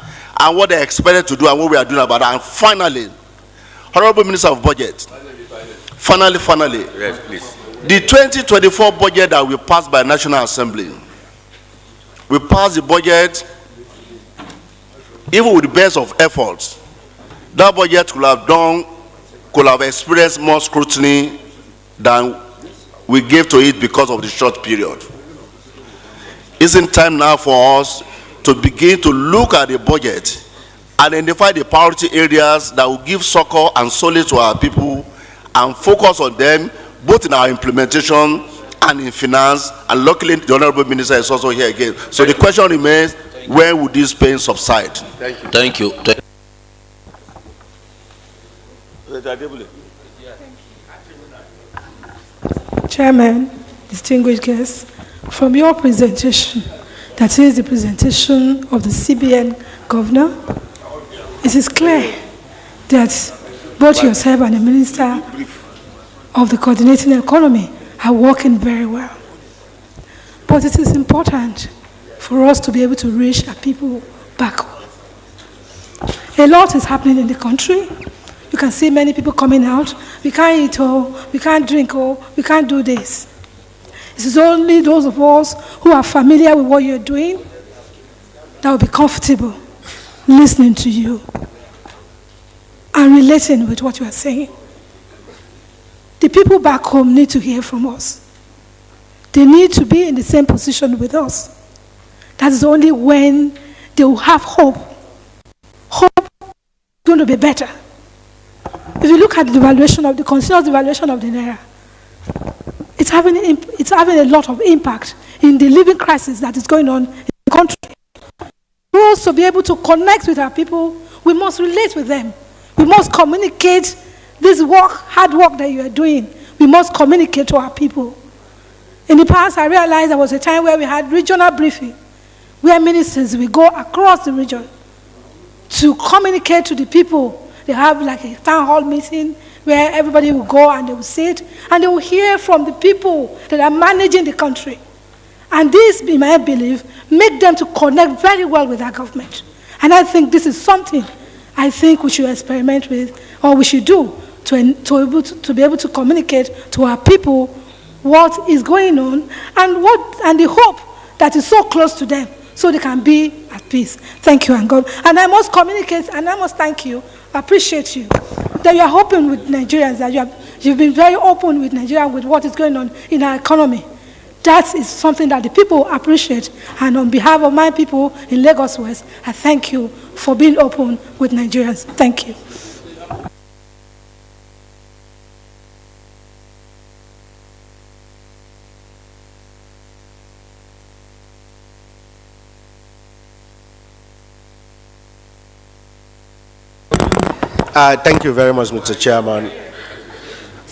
Speaker 8: and what they're expected to do and what we are doing about it. And finally, Honorable Minister of Budget, finally,
Speaker 3: Yes, please.
Speaker 8: the 2024 budget that we passed by National Assembly, we passed the budget even with the best of efforts. That budget could have experienced more scrutiny than we gave to it because of the short period. Isn't time now for us to begin to look at the budget, identify the priority areas that will give succor and solace to our people, and focus on them both in our implementation and in finance? And luckily the Honorable Minister is also here again. So the question remains, when would this pain subside?
Speaker 6: Thank you.
Speaker 12: Chairman, distinguished guests, from your presentation, that is the presentation of the CBN governor, it is clear that both yourself and the Minister of the Coordinating Economy are working very well. But it is important for us to be able to reach our people back home. A lot is happening in the country. You can see many people coming out. We can't eat, we can't drink, we can't do this. It is only those of us who are familiar with what you're doing that will be comfortable listening to you and relating with what you are saying. The people back home need to hear from us. They need to be in the same position with us. That is only when they will have hope. Hope is going to be better. If you look at the devaluation of the continuous devaluation of the naira, it's having a lot of impact in the living crisis that is going on in the country. For us to be able to connect with our people, we must relate with them. We must communicate this work, hard work that you are doing. We must communicate to our people. In the past, I realized there was a time where we had regional briefing, where ministers will go across the region to communicate to the people. They have like a town hall meeting where everybody will go and they will sit and they will hear from the people that are managing the country. And this, in my belief, make them to connect very well with our government. And I think this is something I think we should experiment with, or we should do to be able to communicate to our people what is going on and the hope that is so close to them, so they can be at peace. Thank you, and God. And I must communicate, and I must thank you. I appreciate you that you are open with Nigerians, that you've been very open with Nigeria with what is going on in our economy. That is something that the people appreciate. And on behalf of my people in Lagos West, I thank you for being open with Nigerians. Thank you.
Speaker 20: Thank you very much, Mr. Chairman.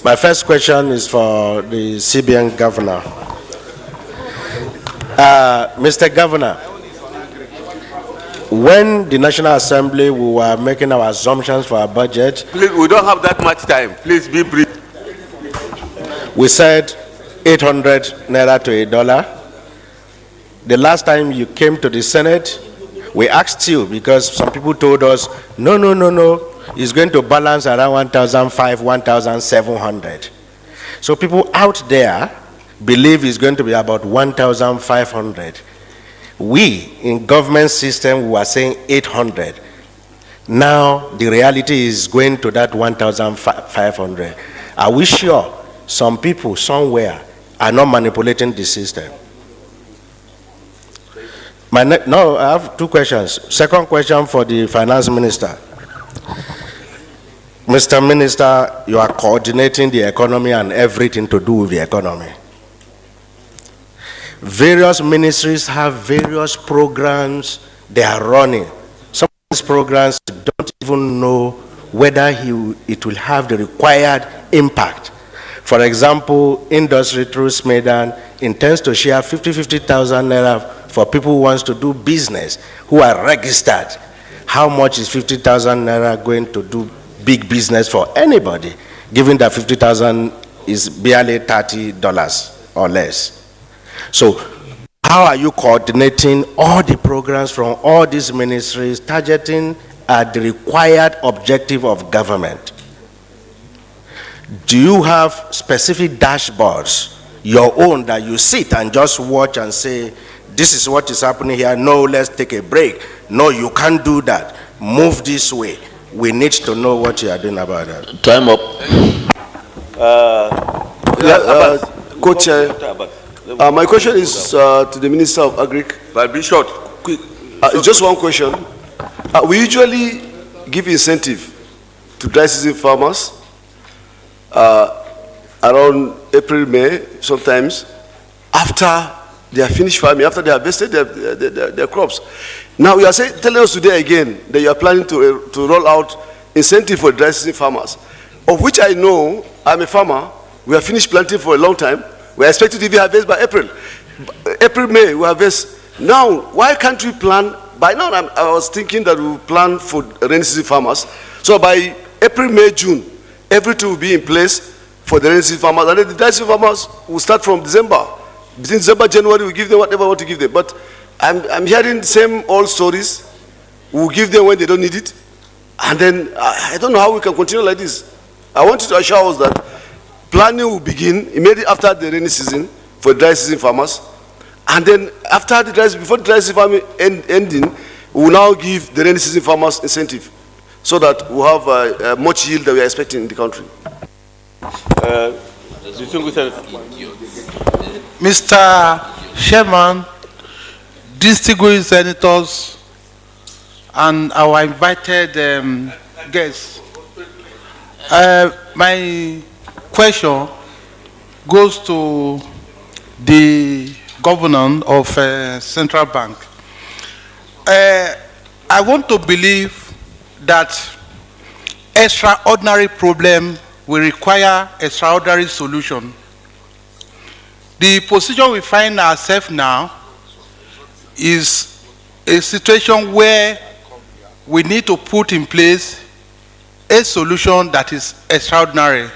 Speaker 20: My first question is for the CBN Governor. Mr. Governor, when the National Assembly we were making our assumptions for our budget,
Speaker 4: Please, we don't have that much time. Please be brief.
Speaker 20: we said 800 naira to $1. The last time you came to the Senate, we asked you, because some people told us, no, is going to balance around 1,500, 1,700. So people out there believe it's going to be about 1,500. We, in government system, we were saying 800. Now, the reality is going to that 1,500. Are we sure some people somewhere are not manipulating the system? No, I have two questions. Second question for the finance minister. Mr. Minister, you are coordinating the economy and everything to do with the economy. Various ministries have various programs they are running. Some of these programs don't even know whether it will have the required impact. For example, industry through SMEDAN intends to share 50,000 naira for people who wants to do business, who are registered. How much is 50,000 naira going to do big business for anybody, given that 50,000 is barely $30 or less? So how are you coordinating all the programs from all these ministries targeting at the required objective of government? Do you have specific dashboards, your own, that you sit and just watch and say, this is what is happening here, no, let's take a break, no, you can't do that, move this way? We need to know what you are doing about that.
Speaker 6: Time up.
Speaker 8: Co-Chair, my question is to the Minister of Agri.
Speaker 3: But be short, quick.
Speaker 8: It's just one question. We usually give incentive to dry season farmers around April, May, sometimes, after they have finished farming, after they have harvested their crops. Now you are telling us today again that you are planning to roll out incentive for dry season farmers, of which I know, I'm a farmer, we have finished planting for a long time, we are expected to be harvest by April. April, May, we harvest. Now, why can't we plan? By now, I was thinking that we will plan for rainy season farmers. So by April, May, June, everything will be in place for the rainy season farmers. And then the dry season farmers will start from December. Between December, January, we give them whatever we want to give them. But I'm hearing the same old stories. We'll give them when they don't need it. And then I don't know how we can continue like this. I want you to assure us that planning will begin immediately after the rainy season for dry season farmers. And then after the dry season, before the dry season farming ending, we will now give the rainy season farmers incentive so that we'll have much yield that we are expecting in the country.
Speaker 13: Mr. Chairman, distinguished senators, and our invited guests, my question goes to the governor of Central Bank. I want to believe that extraordinary problem will require extraordinary solution. The position we find ourselves now is a situation where we need to put in place a solution that is extraordinary.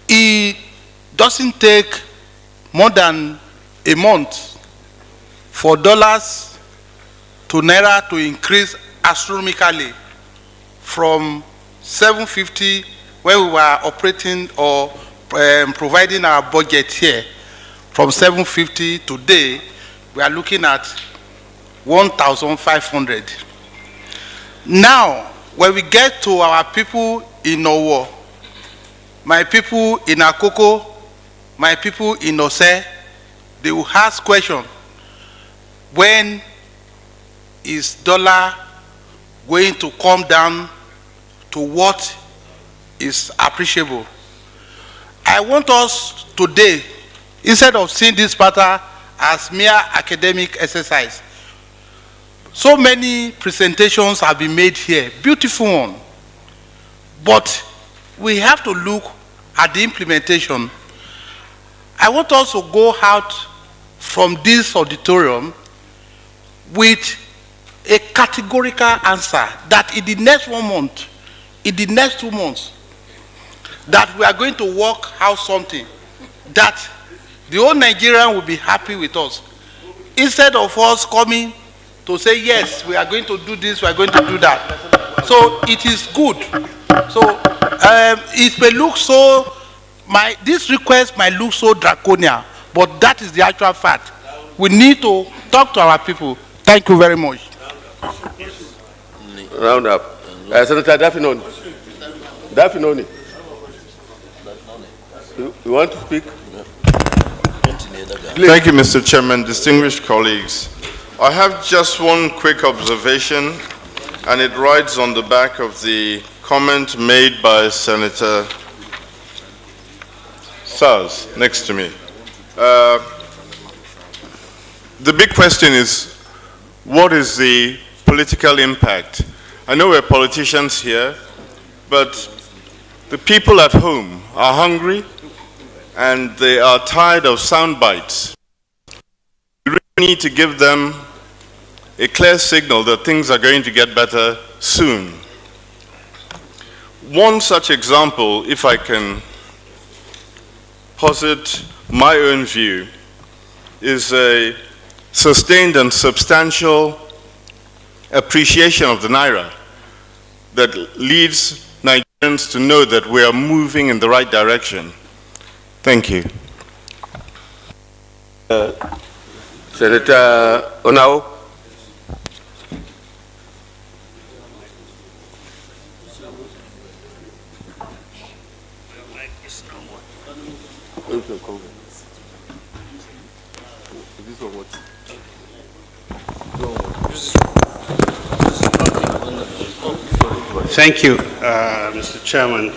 Speaker 13: It doesn't take more than a month for dollars to naira to increase astronomically from 750 where we were operating or providing our budget here. From 750 today, we are looking at 1,500. Now, when we get to our people in Owo, my people in Akoko, my people in Ose, they will ask question, when is dollar going to come down to what is appreciable? I want us today, instead of seeing this matter as mere academic exercise, so many presentations have been made here, beautiful one, but we have to look at the implementation. I want us to go out from this auditorium with a categorical answer that in the next 1 month, in the next 2 months, that we are going to work out something that the whole Nigerian will be happy with us. Instead of us coming to say, yes, we are going to do this, we are going to do that. So it is good. So it may look so, this request might look so draconian, but that is the actual fact. We need to talk to our people. Thank you very much.
Speaker 4: Round up. Senator Dafinoni. Dafinoni. You want to speak? Please.
Speaker 21: Thank you, Mr. Chairman, distinguished colleagues. I have just one quick observation, and it rides on the back of the comment made by Senator Sars next to me. The big question is, what is the political impact? I know we're politicians here, but the people at home are hungry and they are tired of sound bites. We really need to give them a clear signal that things are going to get better soon. One such example, if I can posit my own view, is a sustained and substantial appreciation of the Naira that leads Nigerians to know that we are moving in the right direction. Thank you.
Speaker 4: Senator Onao.
Speaker 15: Thank you, Mr. Chairman.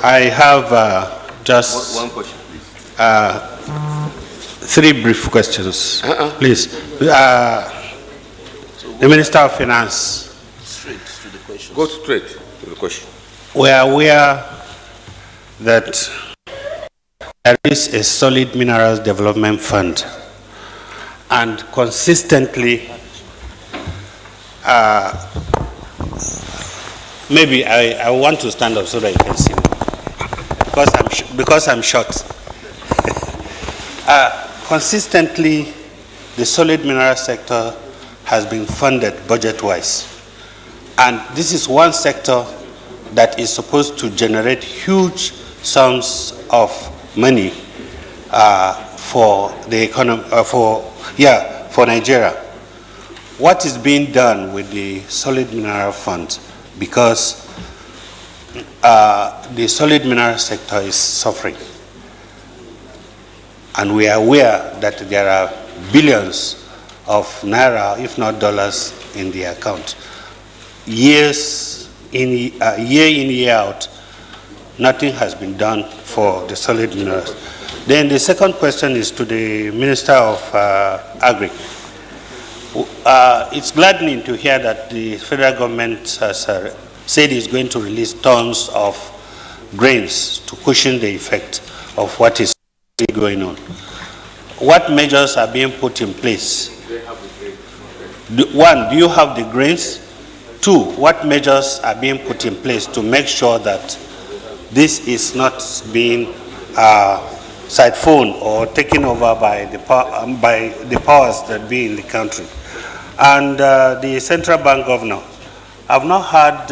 Speaker 15: I have just
Speaker 4: one question, please.
Speaker 15: 3 brief questions, please. The Minister of Finance.
Speaker 4: Go straight to the question.
Speaker 15: We are aware that there is a solid minerals development fund, and consistently, maybe I want to stand up so that you can see me, because I'm short. Consistently, the solid mineral sector has been funded budget-wise, and this is one sector that is supposed to generate huge sums of money for the economy, for Nigeria. What is being done with the solid mineral fund? Because the solid mineral sector is suffering, and we are aware that there are billions of naira, if not dollars, in the account. Year in, year out, nothing has been done for the solid minerals. Then the second question is to the Minister of Agri. It's gladdening to hear that the federal government has said it's going to release tons of grains to cushion the effect of what is going on. What measures are being put in place? One, do you have the grains? 2, what measures are being put in place to make sure that this is not being siphoned or taken over by the powers that be in the country? And the central bank governor, I've not heard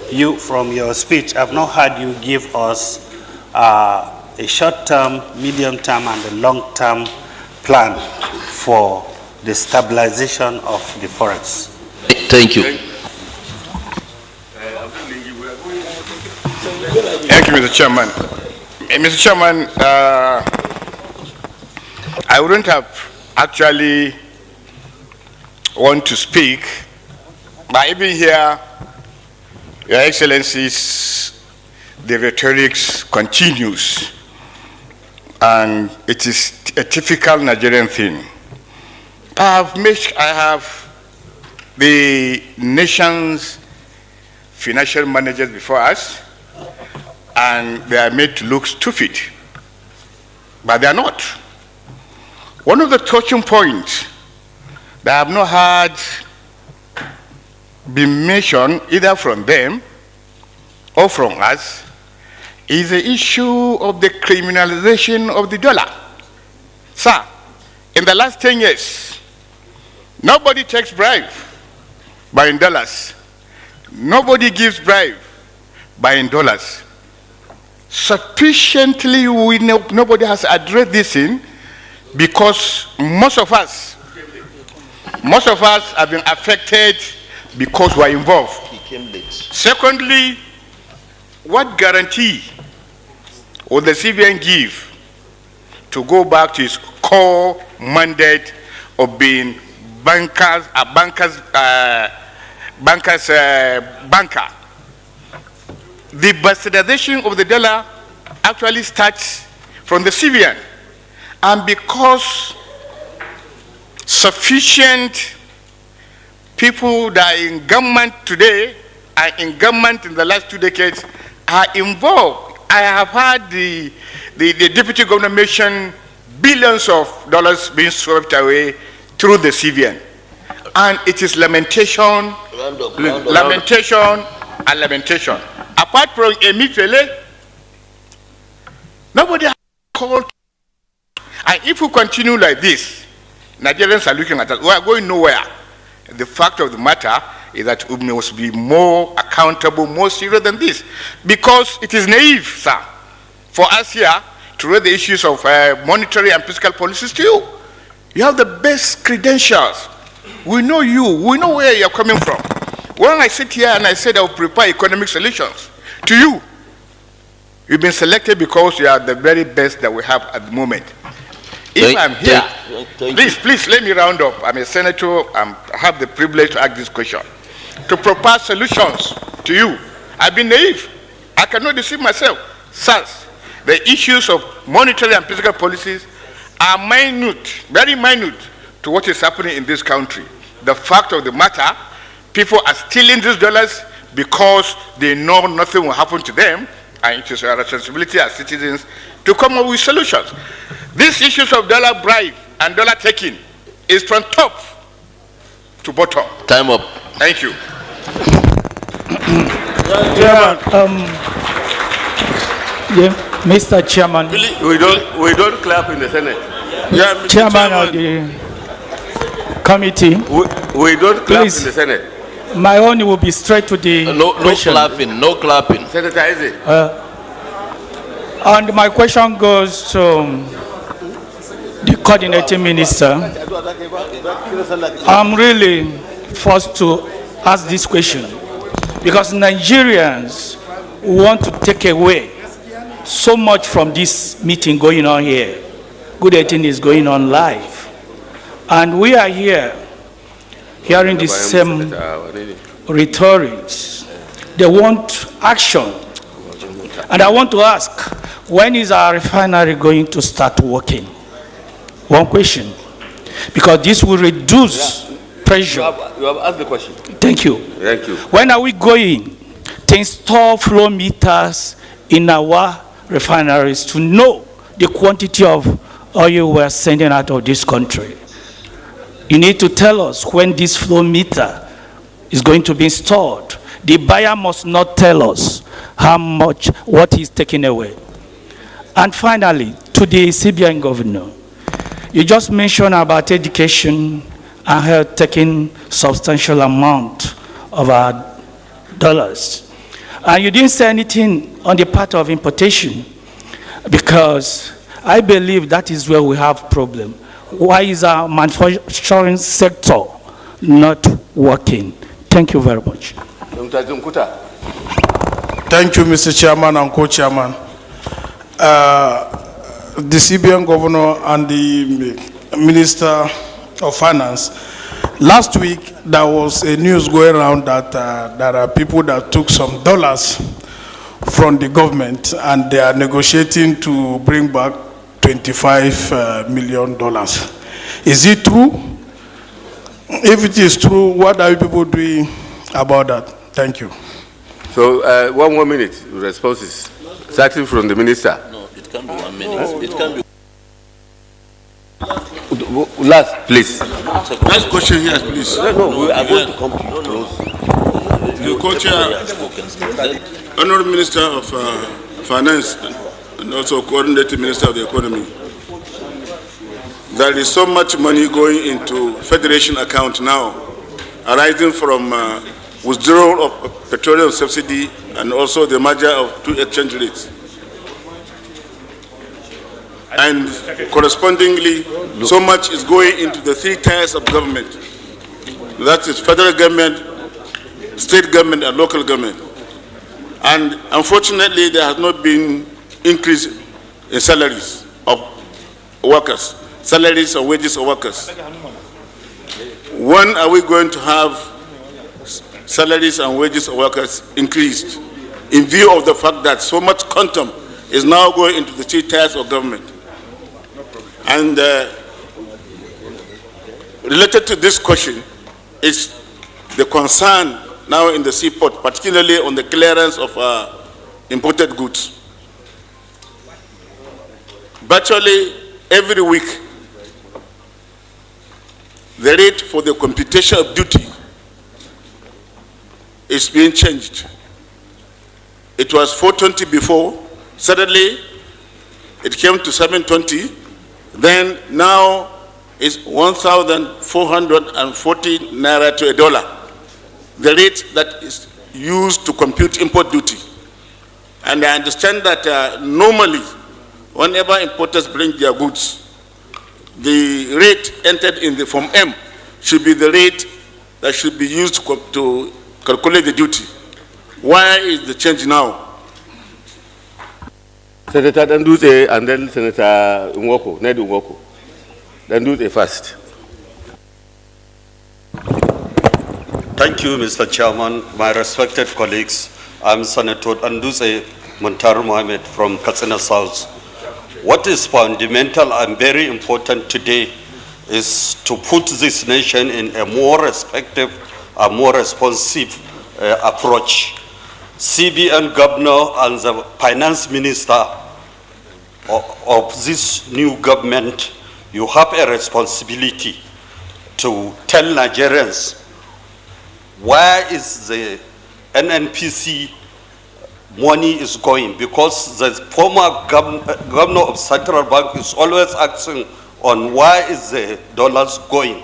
Speaker 15: you, from your speech, I've not heard you give us a short-term, medium-term, and a long-term plan for the stabilization of the forex.
Speaker 6: Thank you.
Speaker 16: Thank you, Mr. Chairman. Mr. Chairman, I wouldn't have actually want to speak, but even here, Your Excellencies, the rhetoric continues, and it is a typical Nigerian thing. I have the nation's financial managers before us, and they are made to look stupid, but they are not. One of the touching points that I have not heard been mentioned either from them or from us is the issue of the criminalization of the dollar. Sir, in the last 10 years, nobody takes bribe buying dollars. Nobody gives bribe buying dollars. Sufficiently, we know nobody has addressed this in because most of us have been affected because we are involved.
Speaker 6: He came late.
Speaker 16: Secondly, what guarantee will the CBN give to go back to its core mandate of being banker? The bastardization of the dollar actually starts from the CBN, and because sufficient people that are in government today and in government in the last 2 decades are involved. I have heard the deputy governor mention billions of dollars being swept away through the CBN. And it is lamentation, lamentation, and lamentation. Apart from Emefiele, nobody has called. And if we continue like this, Nigerians are looking at us. We are going nowhere. The fact of the matter is that we must be more accountable, more serious than this. Because it is naive, sir, for us here to raise the issues of monetary and fiscal policies to you. You have the best credentials. We know you. We know where you're coming from. When I sit here and I said I will prepare economic solutions to you, you've been selected because you are the very best that we have at the moment. If I'm here, please let me round up. I'm a senator. I have the privilege to ask this question. To propose solutions to you. I've been naive. I cannot deceive myself. Sirs, the issues of monetary and fiscal policies are minute, very minute to what is happening in this country. The fact of the matter, people are stealing these dollars because they know nothing will happen to them, and it is our responsibility as citizens to come up with solutions. These issues of dollar bribe and dollar taking is from top to bottom.
Speaker 6: Time up.
Speaker 16: Thank you.
Speaker 11: Mr. Chairman.
Speaker 4: We don't clap in the Senate.
Speaker 16: Yeah, Mr.
Speaker 11: Chairman of the committee.
Speaker 4: We don't clap in the Senate.
Speaker 11: My own will be straight to the
Speaker 6: No
Speaker 11: question.
Speaker 6: clapping, no clapping.
Speaker 4: Senator Isaac.
Speaker 11: And my question goes to the coordinating minister. I'm really forced to ask this question because Nigerians want to take away so much from this meeting going on here. Good 18 is going on live. And we are here hearing the same rhetorics. They want action. And I want to ask, when is our refinery going to start working? One question. Because this will reduce pressure.
Speaker 4: You have asked the question.
Speaker 11: Thank you.
Speaker 4: Thank you.
Speaker 11: When are we going to install flow meters in our refineries to know the quantity of oil we're sending out of this country? You need to tell us when this flow meter is going to be installed. The buyer must not tell us how much, what is taken away. And finally, to the CBN governor, you just mentioned about education and health taking substantial amount of our dollars. And you didn't say anything on the part of importation because I believe that is where we have problem. Why is our manufacturing sector not working? Thank you very much.
Speaker 9: Thank you, Mr. Chairman and co-chairman. The CBN governor and the Minister of Finance, last week there was a news going around that there are people that took some dollars from the government and they are negotiating to bring back $25 million. Is it true? If it is true, what are you people doing about that? Thank you.
Speaker 4: So, 1 more minute, responses. Starting from the minister.
Speaker 6: No, it can be 1 minute. It can be.
Speaker 4: Last, please.
Speaker 17: Last question here, please.
Speaker 4: No, we are going to come to close.
Speaker 17: The co-chair, Honorable Minister of Finance, and also Coordinating Minister of the Economy. There is so much money going into Federation account now, arising from withdrawal of petroleum subsidy and also the merger of two exchange rates. And correspondingly, so much is going into the three tiers of government. That is federal government, state government, and local government. And unfortunately, there has not been increase in salaries of workers, salaries and wages of workers. When are we going to have salaries and wages of workers increased in view of the fact that so much quantum is now going into the three tiers of government? And related to this question is the concern now in the seaport, particularly on the clearance of imported goods. Virtually every week, the rate for the computation of duty is being changed. It was 420 before, suddenly it came to 720, then now it's 1,440 naira to $1, the rate that is used to compute import duty. And I understand that normally, whenever importers bring their goods, the rate entered in the Form M should be the rate that should be used to calculate the duty. Why is the change now?
Speaker 4: Senator Danduze and then Senator Nwoko, Ned Nwoko. Danduze first.
Speaker 18: Thank you, Mr. Chairman. My respected colleagues, I'm Senator Danduze Montaru Mohamed from Katsina South. What is fundamental and very important today is to put this nation in a more respectful, a more responsive approach. CBN governor and the finance minister of this new government, you have a responsibility to tell Nigerians where is the NNPC money is going, because the former governor of Central Bank is always asking on where is the dollars going.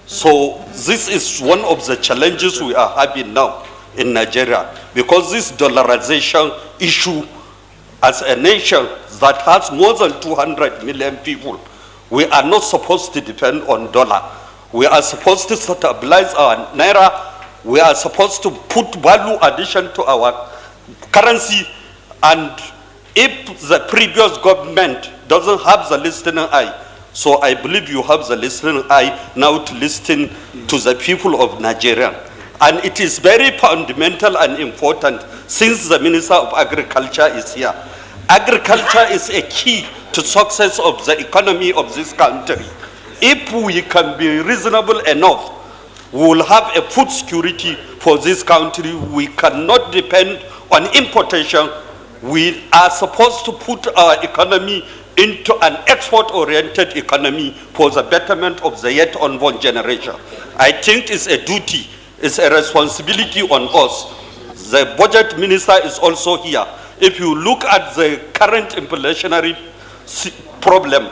Speaker 18: So this is one of the challenges we are having now in Nigeria, because this dollarization issue, as a nation that has more than 200 million people, we are not supposed to depend on dollar. We are supposed to stabilize our naira. We are supposed to put value addition to our currency, and if the previous government doesn't have the listening eye, so I believe you have the listening eye now to listen to the people of Nigeria. And it is very fundamental and important, since the Minister of Agriculture is here. Agriculture is a key to success of the economy of this country. If we can be reasonable enough, we will have a food security for this country. We cannot depend on importation. We are supposed to put our economy into an export-oriented economy for the betterment of the yet unborn generation. I think it's a duty, it's a responsibility on us. The budget minister is also here. If you look at the current inflationary problem,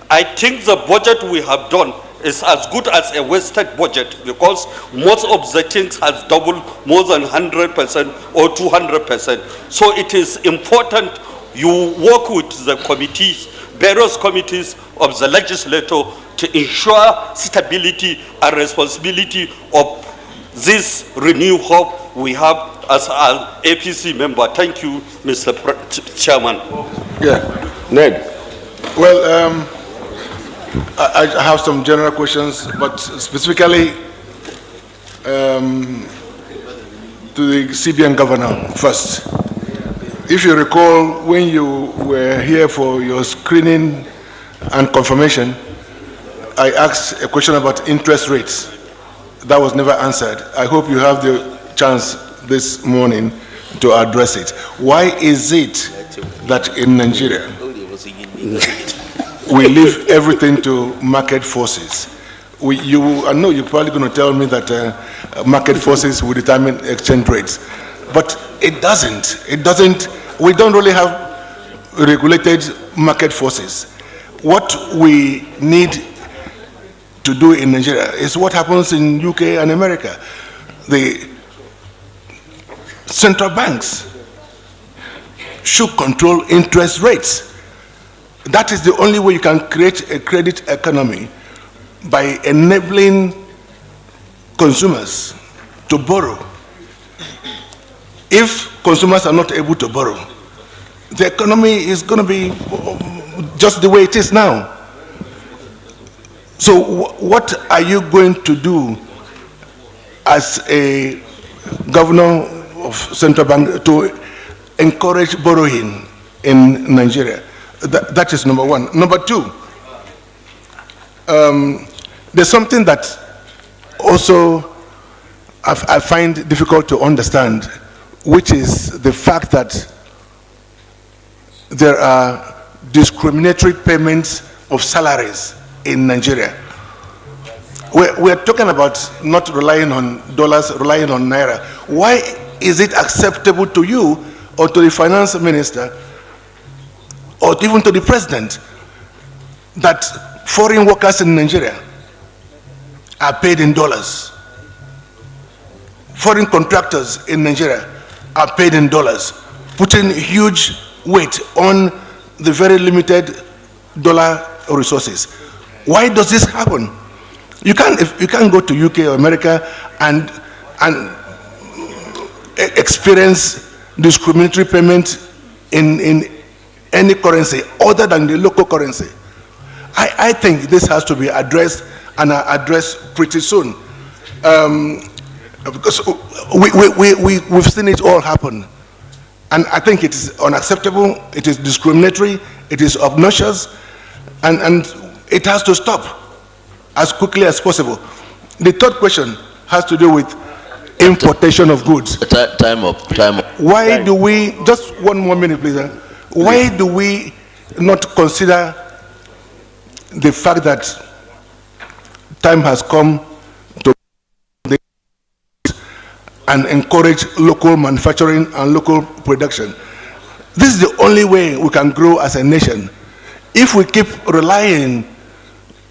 Speaker 18: I think the budget we have done is as good as a wasted budget, because most of the things has doubled more than 100% or 200%. So it is important you work with the committees, various committees of the legislature, to ensure stability and responsibility of this renewed hope we have as an APC member. Thank you, Mr. Chairman.
Speaker 13: Yeah.
Speaker 4: Ned.
Speaker 13: Well, I have some general questions, but specifically to the CBN governor first. If you recall, when you were here for your screening and confirmation, I asked a question about interest rates. That was never answered. I hope you have the chance this morning to address it. Why is it that in Nigeria we leave everything to market forces? I know you're probably going to tell me that market forces will determine exchange rates, but it doesn't. It doesn't. We don't really have regulated market forces. What we need to do in Nigeria is what happens in UK and America. The central banks should control interest rates. That is the only way you can create a credit economy, by enabling consumers to borrow. If consumers are not able to borrow, the economy is going to be just the way it is now. So what are you going to do as a governor of central bank to encourage borrowing in Nigeria? That is number one. Number two, there's something that also I find difficult to understand, which is the fact that there are discriminatory payments of salaries in Nigeria. We're talking about not relying on dollars, relying on naira. Why is it acceptable to you or to the finance minister or even to the president that foreign workers in Nigeria are paid in dollars? Foreign contractors in Nigeria are paid in dollars, putting huge weight on the very limited dollar resources. Why does this happen? You can't go to UK or America and experience discriminatory payment in any currency other than the local currency. I think this has to be addressed, and addressed pretty soon, because we've seen it all happen, and I think it is unacceptable. It is discriminatory. It is obnoxious, and it has to stop as quickly as possible. The third question has to do with importation of goods.
Speaker 6: Time up.
Speaker 13: Why do we, just one more minute please, why do we not consider the fact that time has come to and encourage local manufacturing and local production? This is the only way we can grow as a nation. If we keep relying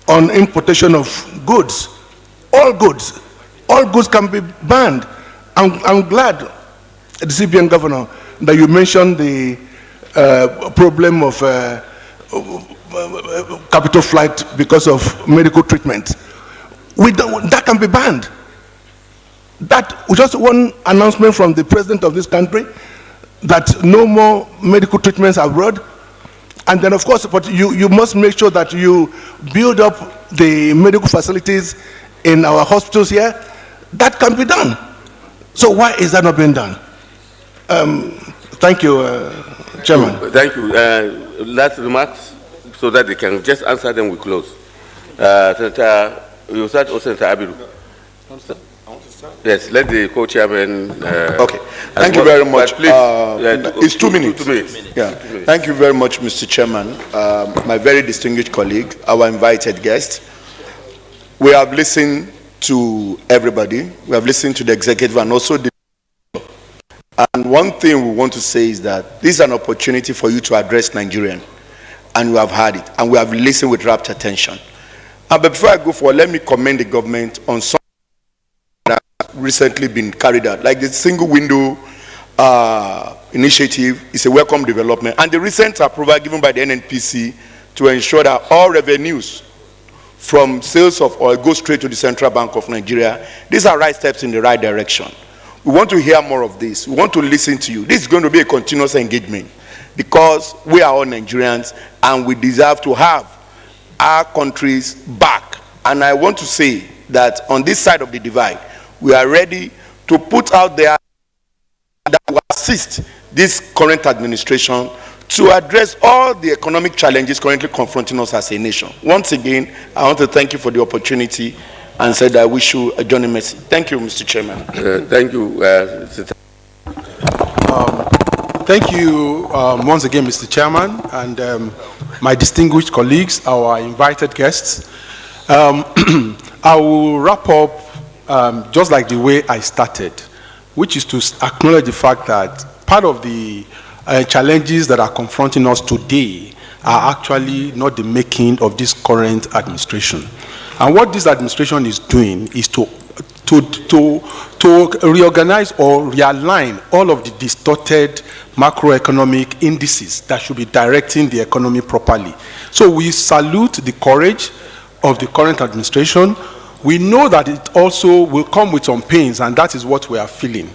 Speaker 13: on importation of goods, all goods can be banned. I'm glad, the CBN governor, that you mentioned the problem of capital flight because of medical treatment. That can be banned. That was just one announcement from the president of this country, that no more medical treatments abroad. And then, of course, but you must make sure that you build up the medical facilities in our hospitals here. That can be done. So why is that not being done? Thank you, Chairman.
Speaker 4: Thank you. Last remarks, so that they can just answer them, we close. Senator, you start, or Senator Abiru? Yes, let the co-chairman.
Speaker 2: Okay. Thank you very much.
Speaker 4: Please,
Speaker 2: it's 2 minutes.
Speaker 4: 2 minutes.
Speaker 2: Yeah. Thank you very much, Mr. Chairman. My very distinguished colleague, our invited guest. We have listened to everybody. We have listened to the executive and also the. And one thing we want to say is that this is an opportunity for you to address Nigerian, and we have had it, and we have listened with rapt attention. But before I go forward, let me commend the government on some that have recently been carried out, like the single window initiative is a welcome development, and the recent approval given by the NNPC to ensure that all revenues from sales of oil go straight to the Central Bank of Nigeria. These are right steps in the right direction. We want to hear more of this. We want to listen to you. This is going to be a continuous engagement, because we are all Nigerians and we deserve to have our countries back. And I want to say that on this side of the divide, we are ready to put out there that will assist this current administration to address all the economic challenges currently confronting us as a nation. Once again, I want to thank you for the opportunity and said I wish you a journey mercy. Thank you, Mr. Chairman.
Speaker 4: Thank you,
Speaker 22: Thank you once again, Mr. Chairman, and my distinguished colleagues, our invited guests. I will wrap up just like the way I started, which is to acknowledge the fact that part of the challenges that are confronting us today are actually not the making of this current administration. And what this administration is doing is to to reorganize or realign all of the distorted macroeconomic indices that should be directing the economy properly. So we salute the courage of the current administration. We know that it also will come with some pains, and that is what we are feeling.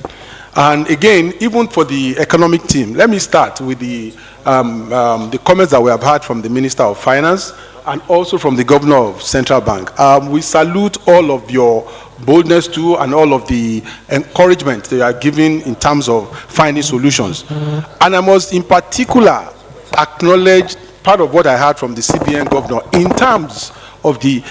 Speaker 22: And again, even for the economic team, let me start with the comments that we have had from the Minister of Finance and also from the Governor of Central Bank. We salute all of your boldness too and all of the encouragement they are giving in terms of finding solutions. And I must in particular acknowledge part of what I heard from the CBN Governor in terms of the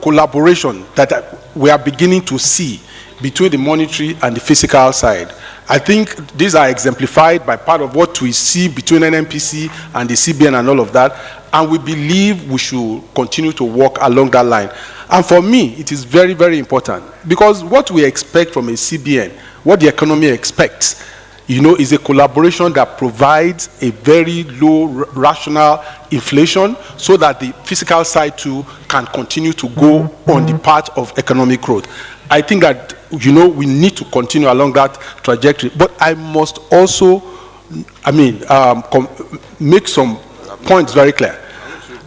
Speaker 22: collaboration that we are beginning to see between the monetary and the fiscal side. I think these are exemplified by part of what we see between NNPC and the CBN and all of that, and we believe we should continue to walk along that line. And for me, it is very, very important, because what we expect from a CBN, what the economy expects, is a collaboration that provides a very low rational inflation so that the fiscal side too can continue to go on the path of economic growth. I think that, we need to continue along that trajectory. But I must also, make some points very clear,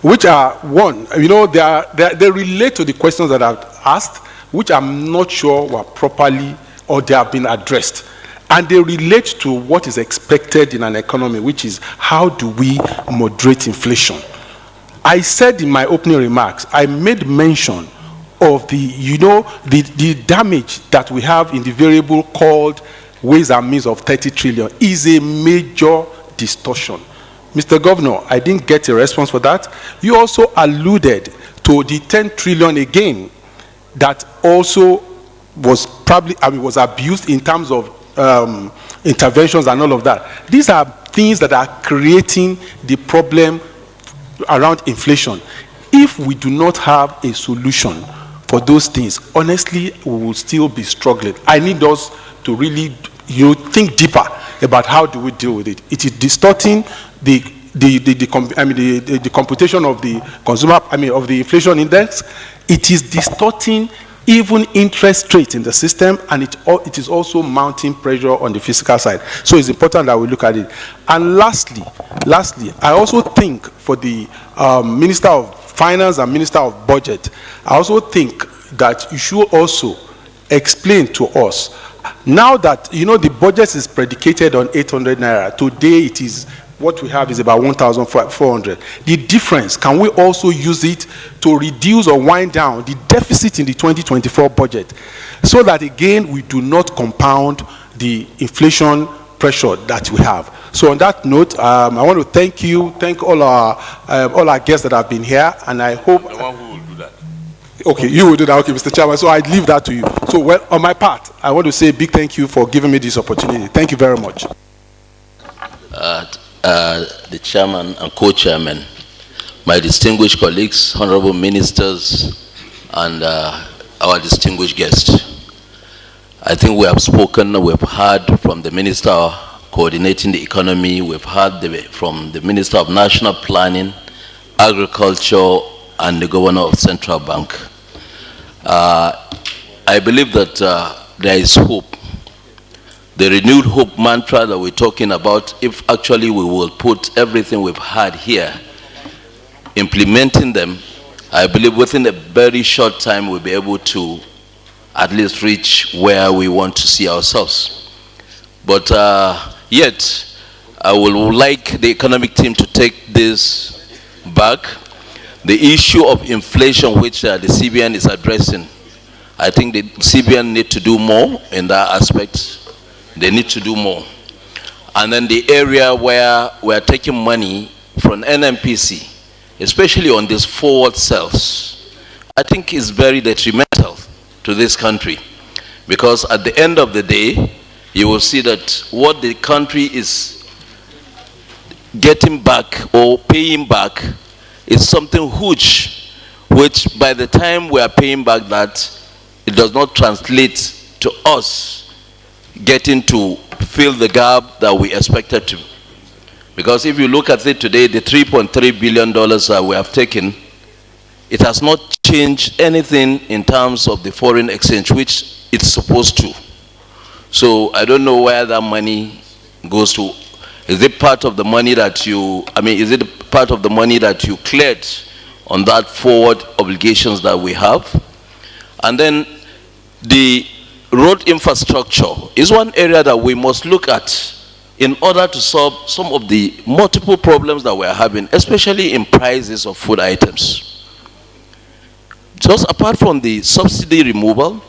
Speaker 22: which are, one, they relate to the questions that I've asked, which I'm not sure were properly or they have been addressed. And they relate to what is expected in an economy, which is how do we moderate inflation? I said in my opening remarks, I made mention of the damage that we have in the variable called ways and means of 30 trillion is a major distortion. Mr. Governor, I didn't get a response for that. You also alluded to the 10 trillion again that also was probably, was abused in terms of interventions and all of that. These are things that are creating the problem around inflation. If we do not have a solution for those things, honestly, we will still be struggling. I need us to really think deeper about how do we deal with it. It is distorting the computation of the consumer, of the inflation index. It is distorting even interest rates in the system, and it is also mounting pressure on the fiscal side. So it's important that we look at it. And lastly, I also think for the Minister of Finance and Minister of Budget, I also think that you should also explain to us, now that the budget is predicated on 800 naira, today it is, what we have is about 1,400. The difference, can we also use it to reduce or wind down the deficit in the 2024 budget, so that again we do not compound the inflation pressure that we have? So on that note, I want to thank all our guests that have been here, and I hope
Speaker 3: the one who will do that.
Speaker 22: Okay, you will do that. Okay, Mr. Chairman. So I leave that to you. So, well, on my part, I want to say a big thank you for giving me this opportunity. Thank you very much.
Speaker 6: The chairman and co-chairman, my distinguished colleagues, honorable ministers, and our distinguished guests. I think we have spoken, we've heard from the Minister coordinating the economy, we've heard from the Minister of National Planning, Agriculture, and the Governor of Central Bank. I believe that there is hope. The renewed hope mantra that we're talking about, if actually we will put everything we've had here, implementing them, I believe within a very short time we'll be able to at least reach where we want to see ourselves. But yet, I would like the economic team to take this back. The issue of inflation, which the CBN is addressing, I think the CBN need to do more in that aspect. They need to do more. And then the area where we're taking money from NNPC, especially on these forward sales, I think is very detrimental to this country. Because at the end of the day, you will see that what the country is getting back or paying back is something huge, which by the time we are paying back that, it does not translate to us getting to fill the gap that we expected to. Because if you look at it today, the $3.3 billion that we have taken, it has not changed anything in terms of the foreign exchange, which it's supposed to. So I don't know where that money goes to. Is it part of the money that you, is it part of the money that you cleared on that forward obligations that we have? And then the road infrastructure is one area that we must look at in order to solve some of the multiple problems that we're having, especially in prices of food items. Just apart from the subsidy removal,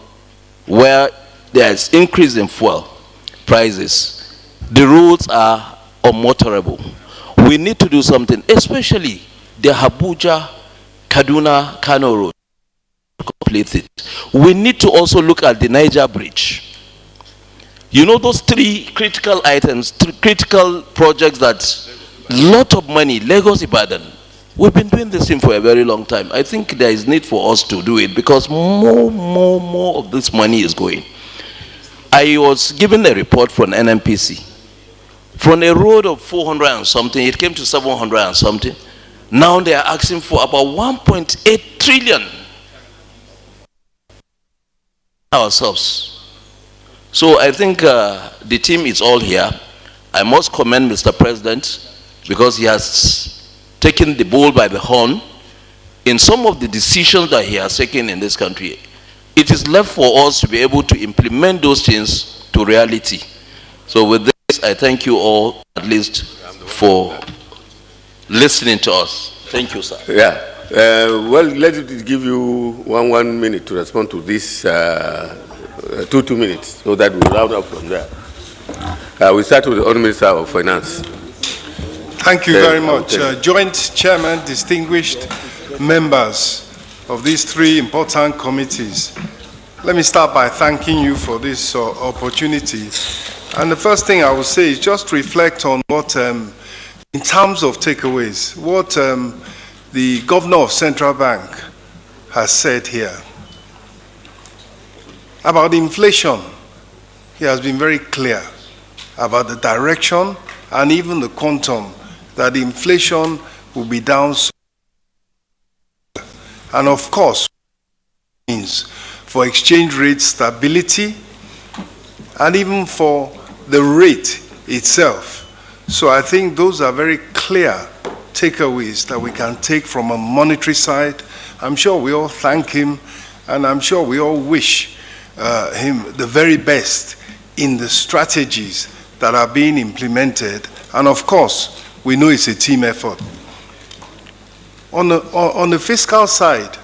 Speaker 6: where there's increase in fuel prices, the roads are unmotorable. We need to do something, especially the Abuja, Kaduna, Kano road. Complete it. We need to also look at the Niger Bridge. You know those three critical items, three critical projects that lot of money, Lagos, Ibadan. We've been doing this thing for a very long time. I think there is need for us to do it because more of this money is going. I was given a report from NNPC. From a road of 400 and something, it came to 700 and something. Now they are asking for about 1.8 trillion ourselves. So I think the team is all here. I must commend Mr. President because he has taken the bull by the horn in some of the decisions that he has taken in this country. It is left for us to be able to implement those things to reality. So with this, I thank you all, at least, for listening to us. Thank you, sir.
Speaker 4: Yeah. Well, let it give you one minute to respond to this 2 minutes, so that we'll round up from there. We start with the Honourable Minister of Finance.
Speaker 1: Thank you very much. Joint Chairman, distinguished members of these three important committees. Let me start by thanking you for this opportunity. And the first thing I will say is just reflect on what, in terms of takeaways, what the Governor of Central Bank has said here. About inflation, he has been very clear about the direction and even the quantum that inflation will be down. And of course, means for exchange rate stability and even for the rate itself. So I think those are very clear takeaways that we can take from a monetary side. I'm sure we all thank him, and I'm sure we all wish him the very best in the strategies that are being implemented. And of course, we know it's a team effort. On the fiscal side,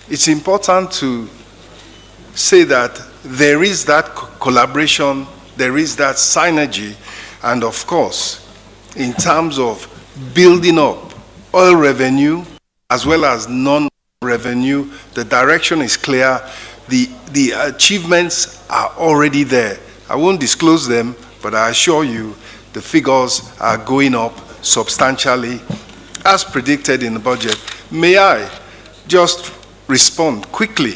Speaker 1: it's important to say that there is that collaboration, there is that synergy, and of course, in terms of building up oil revenue as well as non-revenue, the direction is clear. The achievements are already there. I won't disclose them, but I assure you the figures are going up substantially as predicted in the budget. May I just respond quickly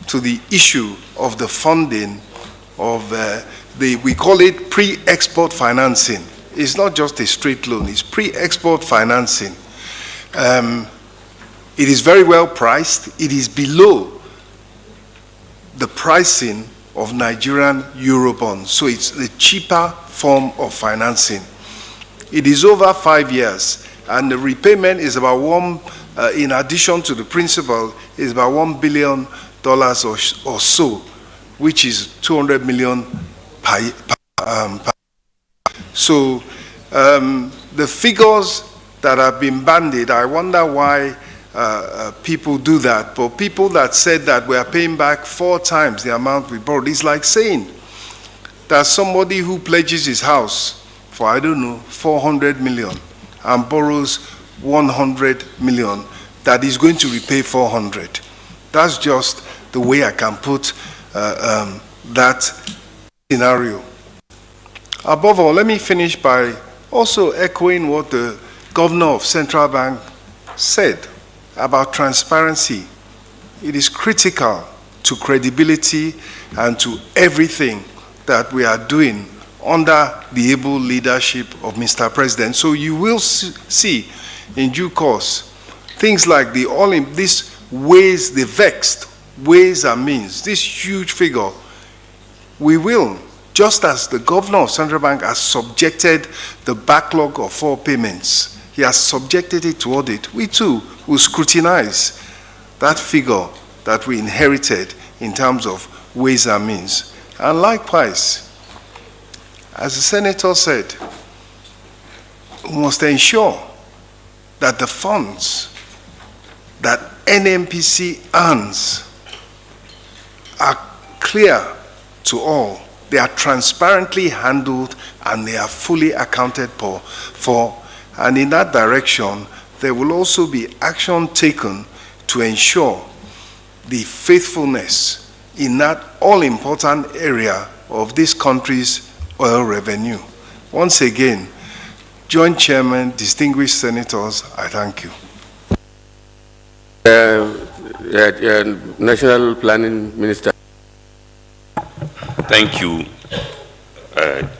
Speaker 1: to the issue of the funding of we call it pre-export financing. It's not just a straight loan, it's pre-export financing. It is very well priced. It is below the pricing of Nigerian Eurobonds. So it's the cheaper form of financing. It is over 5 years, and the repayment is about in addition to the principal, is about $1 billion or so, which is 200 million per So the figures that have been bandied, I wonder why people do that. But people that said that we are paying back 4 times the amount we borrowed, it's like saying that somebody who pledges his house for, I don't know, 400 million and borrows 100 million, that is going to repay 400. That's just the way I can put that scenario. Above all, let me finish by also echoing what the Governor of Central Bank said about transparency. It is critical to credibility and to everything that we are doing under the able leadership of Mr. President. So you will see in due course things like these ways, the vexed Ways and Means, this huge figure, we will, just as the governor of Central Bank has subjected the backlog of 4 payments, he has subjected it to audit, we too will scrutinize that figure that we inherited in terms of Ways and Means. And likewise, as the senator said, we must ensure that the funds that NMPC earns are clear to all. They are transparently handled and they are fully accounted for. And in that direction, there will also be action taken to ensure the faithfulness in that all-important area of this country's oil revenue. Once again, Joint Chairman, distinguished senators, I thank you.
Speaker 4: National Planning Minister.
Speaker 5: Thank you,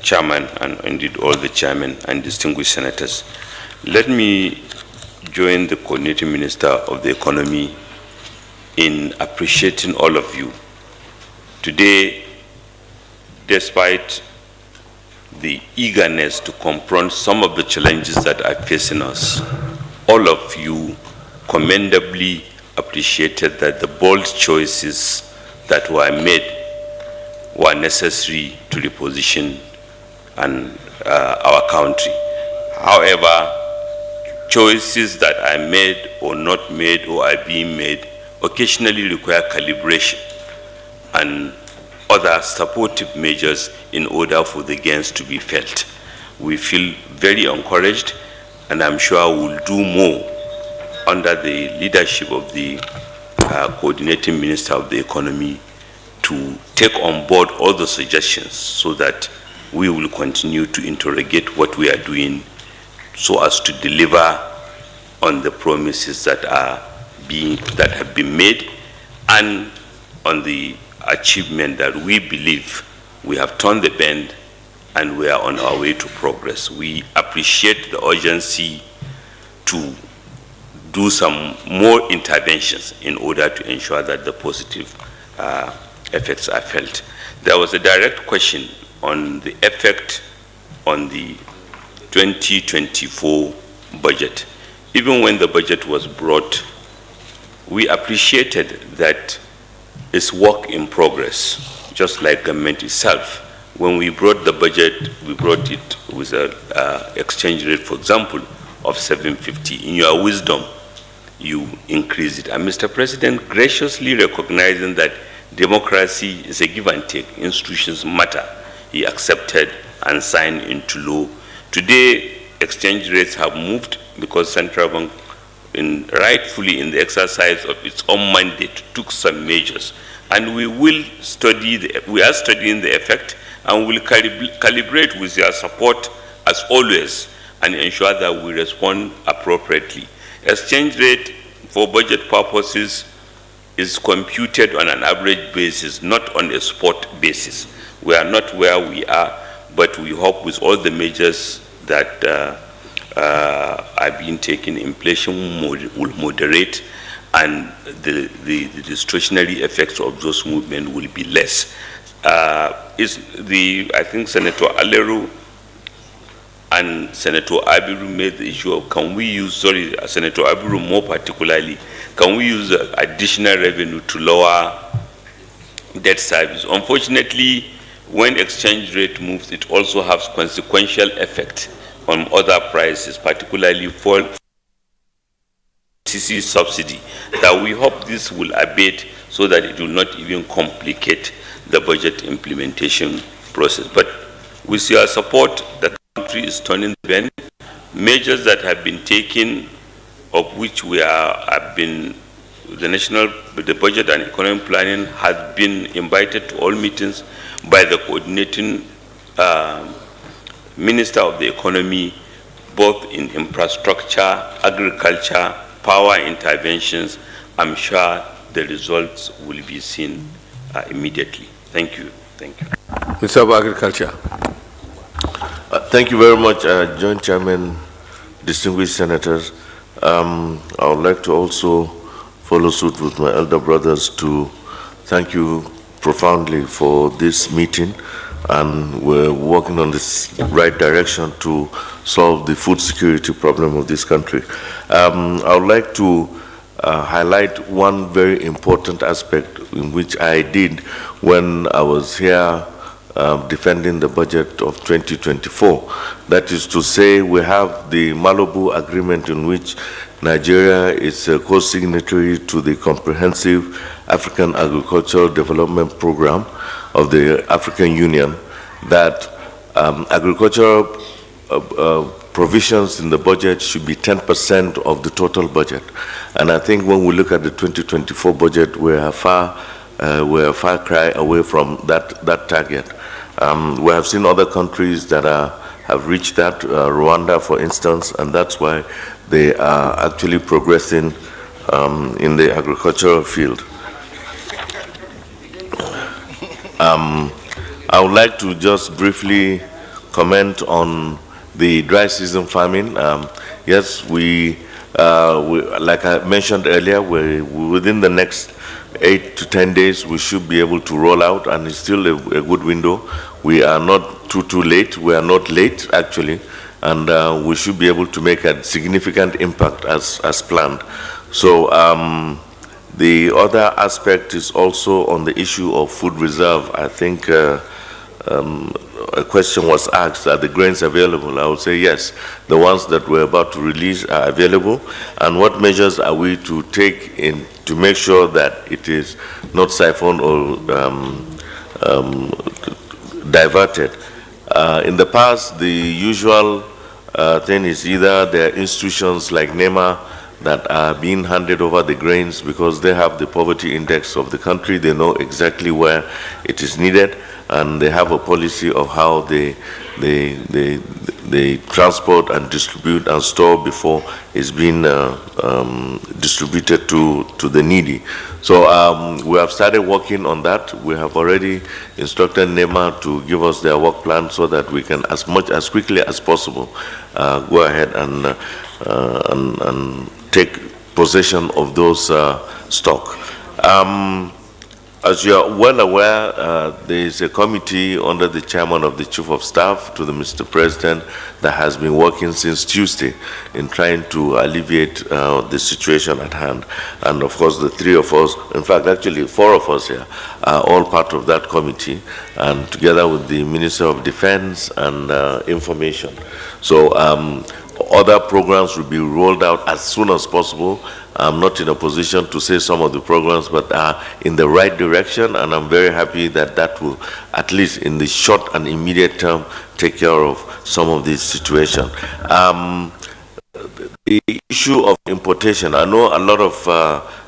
Speaker 5: Chairman, and indeed all the chairmen and distinguished senators. Let me join the Coordinating Minister of the Economy in appreciating all of you. Today, despite the eagerness to confront some of the challenges that are facing us, all of you commendably appreciated that the bold choices that were made were necessary to reposition our country. However, choices that are made or not made or are being made occasionally require calibration and other supportive measures in order for the gains to be felt. We feel very encouraged, and I'm sure we'll do more under the leadership of the Coordinating Minister of the Economy to take on board all the suggestions so that we will continue to interrogate what we are doing so as to deliver on the promises that have been made and on the achievement that we believe we have turned the bend and we are on our way to progress. We appreciate the urgency to do some more interventions in order to ensure that the positive effects are felt. There was a direct question on the effect on the 2024 budget. Even when the budget was brought, we appreciated that it's work in progress, just like government itself. When we brought the budget, we brought it with an exchange rate, for example, of 750. In your wisdom, you increase it. And Mr. President, graciously recognizing that democracy is a give and take, institutions matter, he accepted and signed into law. Today, exchange rates have moved because Central Bank, rightfully in the exercise of its own mandate, took some measures. And we will study, we are studying the effect, and will calibrate with your support as always and ensure that we respond appropriately. Exchange rate for budget purposes is computed on an average basis, not on a spot basis. We are not where we are, but we hope with all the measures that are being taken, inflation will moderate and the distortionary effects of those movements will be less. I think Senator Aleru and Senator Abiru made the issue of Senator Abiru more particularly, can we use additional revenue to lower debt service? Unfortunately, when exchange rate moves, it also has consequential effect on other prices, particularly for CC subsidy, that we hope this will abate so that it will not even complicate the budget implementation process. But with your support, the country is turning the bend. Measures that have been taken, of which the budget and economic planning has been invited to all meetings by the coordinating Minister of the Economy, both in infrastructure, agriculture, power interventions. I'm sure the results will be seen immediately. Thank you. Thank you.
Speaker 4: Minister of Agriculture.
Speaker 3: Thank you very much, Joint Chairman, distinguished senators. I would like to also follow suit with my elder brothers to thank you profoundly for this meeting, and we're working on this right direction to solve the food security problem of this country. I would like to highlight one very important aspect in which I did when I was here defending the budget of 2024. That is to say, we have the Malabo Agreement in which Nigeria is a co-signatory to the Comprehensive African Agricultural Development Program of the African Union, that agricultural provisions in the budget should be 10% of the total budget. And I think when we look at the 2024 budget, we're a far cry away from that target. We have seen other countries that have reached that, Rwanda, for instance, and that's why they are actually progressing in the agricultural field. I would like to just briefly comment on the dry season farming. Yes, we like I mentioned earlier, within the next 8 to 10 days, we should be able to roll out, and it's still a good window. We are not too late. We are not late, actually, and we should be able to make a significant impact as planned. So the other aspect is also on the issue of food reserve. I think a question was asked, are the grains available? I would say yes. The ones that we're about to release are available. And what measures are we to take in to make sure that it is not siphoned or diverted? In the past, the usual thing is either there are institutions like NEMA that are being handed over the grains because they have the poverty index of the country. They know exactly where it is needed, and they have a policy of how they transport and distribute and store before it's being distributed to the needy. So we have started working on that. We have already instructed NEMA to give us their work plan so that we can, as quickly as possible, go ahead and take possession of those stock. As you are well aware, there is a committee under the chairman of the Chief of Staff to the Mr. President that has been working since Tuesday in trying to alleviate the situation at hand. And of course, the three of us, in fact, actually 4 of us here, are all part of that committee, and together with the Minister of Defense and Information. So other programs will be rolled out as soon as possible. I'm not in a position to say some of the programs, but are in the right direction, and I'm very happy that that will, at least in the short and immediate term, take care of some of these situations. The issue of importation, I know a lot of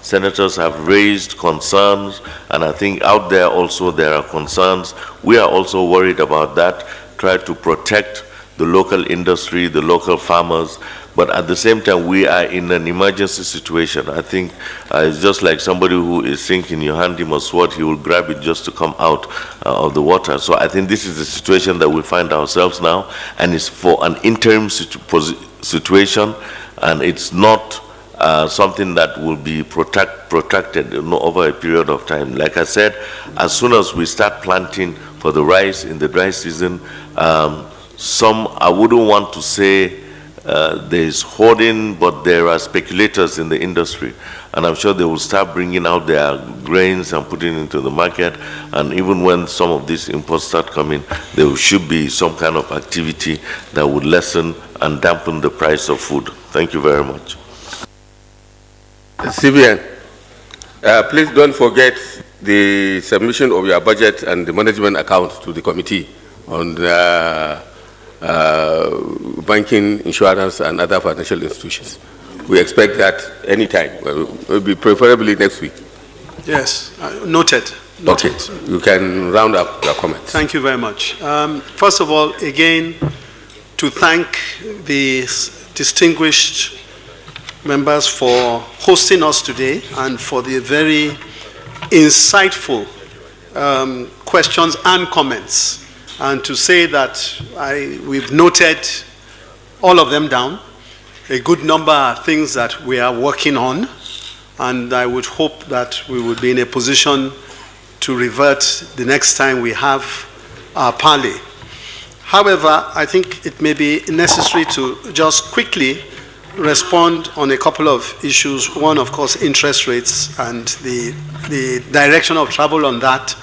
Speaker 3: senators have raised concerns, and I think out there also there are concerns. We are also worried about that, try to protect the local industry, the local farmers, but at the same time, we are in an emergency situation. I think it's just like somebody who is sinking, you hand him a sword, he will grab it just to come out of the water. So I think this is the situation that we find ourselves now, and it's for an interim situation, and it's not something that will be protracted over a period of time. Like I said, as soon as we start planting for the rice in the dry season, I wouldn't want to say there is hoarding, but there are speculators in the industry, and I'm sure they will start bringing out their grains and putting it into the market, and even when some of these imports start coming, there should be some kind of activity that would lessen and dampen the price of food. Thank you very much.
Speaker 4: CBN, please don't forget the submission of your budget and the management account to the committee on banking, insurance, and other financial institutions. We expect that anytime, maybe preferably next week.
Speaker 7: Yes, noted.
Speaker 4: Okay, you can round up your comments.
Speaker 7: Thank you very much. First of all, again, to thank the distinguished members for hosting us today and for the very insightful questions and comments. And to say that we've noted all of them down. A good number are things that we are working on, and I would hope that we will be in a position to revert the next time we have our parley. However, I think it may be necessary to just quickly respond on a couple of issues. One, of course, interest rates and the direction of travel on that.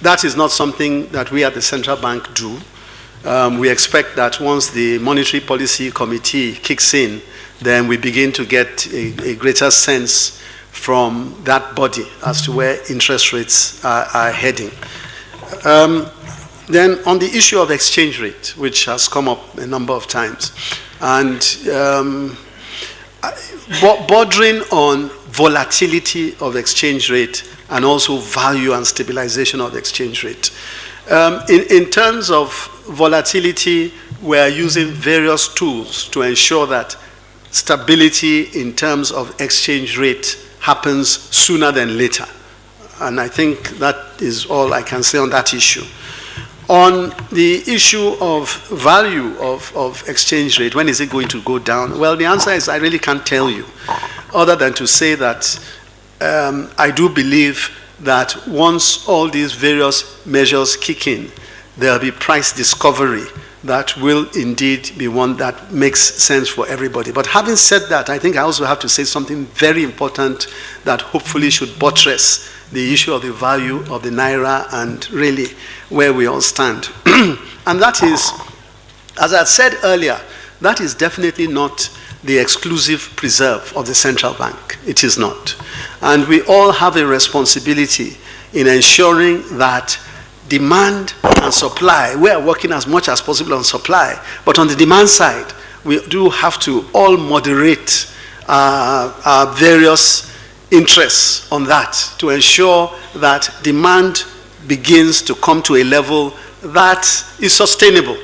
Speaker 7: That is not something that we at the central bank do. We expect that once the Monetary Policy Committee kicks in, then we begin to get a greater sense from that body as to where interest rates are heading. Then on the issue of exchange rate, which has come up a number of times, and bordering on volatility of exchange rate and also value and stabilization of the exchange rate. In terms of volatility, we are using various tools to ensure that stability in terms of exchange rate happens sooner than later. And I think that is all I can say on that issue. On the issue of value of exchange rate, when is it going to go down? Well, the answer is I really can't tell you, other than to say that I do believe that once all these various measures kick in, there will be price discovery that will indeed be one that makes sense for everybody. But having said that, I think I also have to say something very important that hopefully should buttress the issue of the value of the Naira and really where we all stand. And that is, as I said earlier, that is definitely not the exclusive preserve of the central bank. It is not. And we all have a responsibility in ensuring that demand and supply, we are working as much as possible on supply, but on the demand side, we do have to all moderate our various interests on that to ensure that demand begins to come to a level that is sustainable.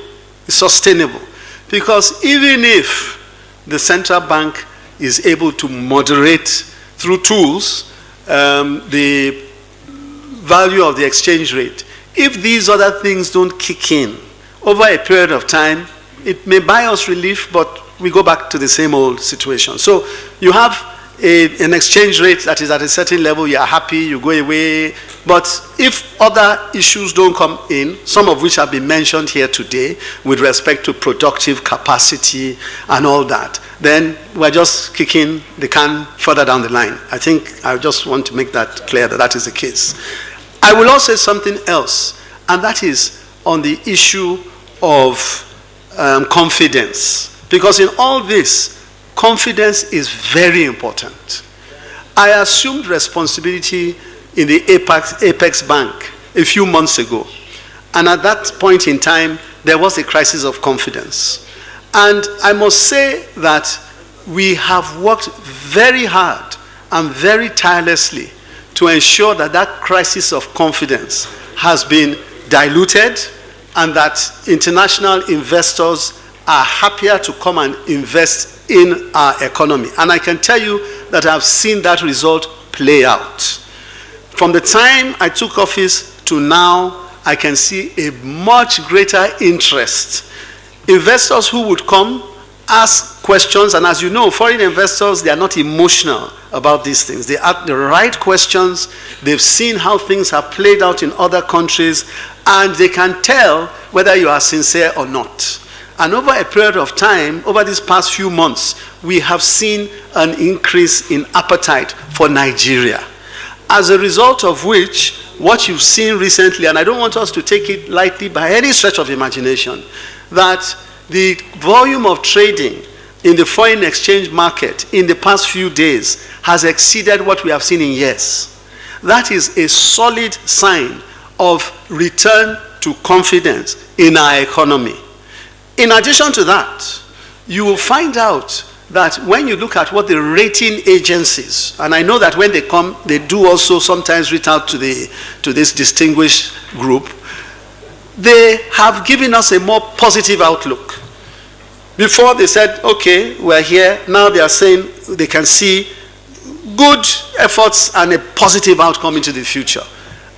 Speaker 7: It's sustainable. Because even if the central bank is able to moderate through tools the value of the exchange rate, if these other things don't kick in over a period of time, it may buy us relief, but we go back to the same old situation. So you have an exchange rate that is at a certain level, you are happy, you go away. But if other issues don't come in, some of which have been mentioned here today with respect to productive capacity and all that, then we're just kicking the can further down the line. I think I just want to make that clear that that is the case. I will also say something else, and that is on the issue of confidence. Because in all this, confidence is very important. I assumed responsibility in the Apex Bank a few months ago. And at that point in time, there was a crisis of confidence. And I must say that we have worked very hard and very tirelessly to ensure that that crisis of confidence has been diluted and that international investors are happier to come and invest in our economy. And I can tell you that I've seen that result play out. From the time I took office to now, I can see a much greater interest. Investors who would come, ask questions, and as you know, foreign investors, they are not emotional about these things. They ask the right questions, they've seen how things have played out in other countries, and they can tell whether you are sincere or not. And over a period of time, over these past few months, we have seen an increase in appetite for Nigeria. As a result of which, what you've seen recently, and I don't want us to take it lightly by any stretch of imagination, that the volume of trading in the foreign exchange market in the past few days has exceeded what we have seen in years. That is a solid sign of return to confidence in our economy. In addition to that, you will find out that when you look at what the rating agencies, and I know that when they come, they do also sometimes reach out to this distinguished group, they have given us a more positive outlook. Before they said, okay, we're here. Now they are saying they can see good efforts and a positive outcome into the future.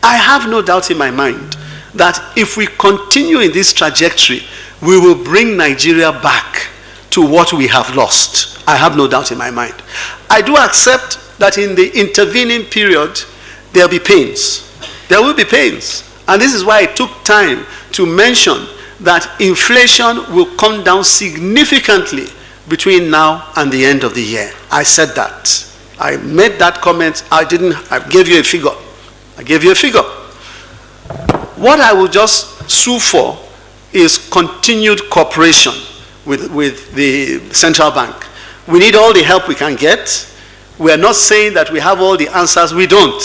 Speaker 7: I have no doubt in my mind that if we continue in this trajectory, we will bring Nigeria back to what we have lost. I have no doubt in my mind. I do accept that in the intervening period, there will be pains. There will be pains. And this is why I took time to mention that inflation will come down significantly between now and the end of the year. I said that. I made that comment. I gave you a figure. I gave you a figure. What I will just sue for is continued cooperation with the central bank. We need all the help we can get. We are not saying that we have all the answers. We don't.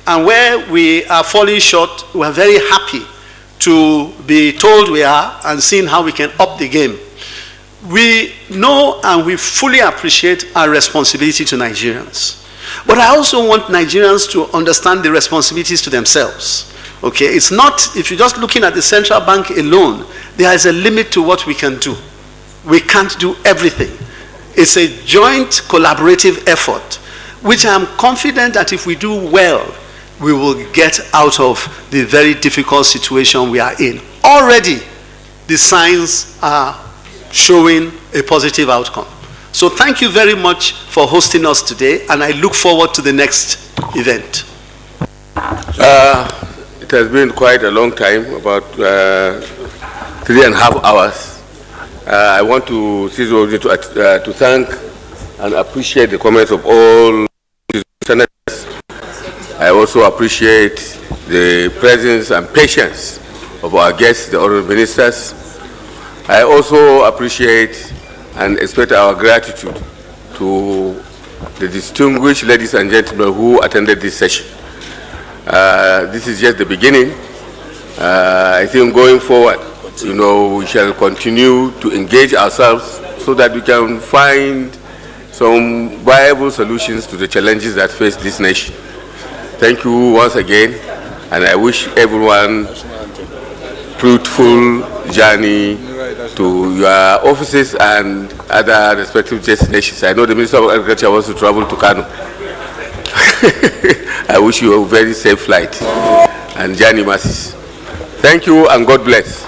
Speaker 7: And where we are falling short, we are very happy to be told we are and seeing how we can up the game. We know and we fully appreciate our responsibility to Nigerians. But I also want Nigerians to understand the responsibilities to themselves. Okay, it's not, if you're just looking at the central bank alone, there is a limit to what we can do. We can't do everything. It's a joint collaborative effort, which I'm confident that if we do well, we will get out of the very difficult situation we are in. Already, the signs are showing a positive outcome. So thank you very much for hosting us today, and I look forward to the next event.
Speaker 4: It has been quite a long time, about 3.5 hours. I want to seize the opportunity to thank and appreciate the comments of all senators. I also appreciate the presence and patience of our guests, the honorable ministers. I also appreciate and express our gratitude to the distinguished ladies and gentlemen who attended this session. This is just the beginning. I think going forward, we shall continue to engage ourselves so that we can find some viable solutions to the challenges that face this nation. Thank you once again, and I wish everyone fruitful journey to your offices and other respective destinations. I know the Minister of Agriculture wants to travel to Kano. I wish you a very safe flight and journey masses. Thank you and God bless.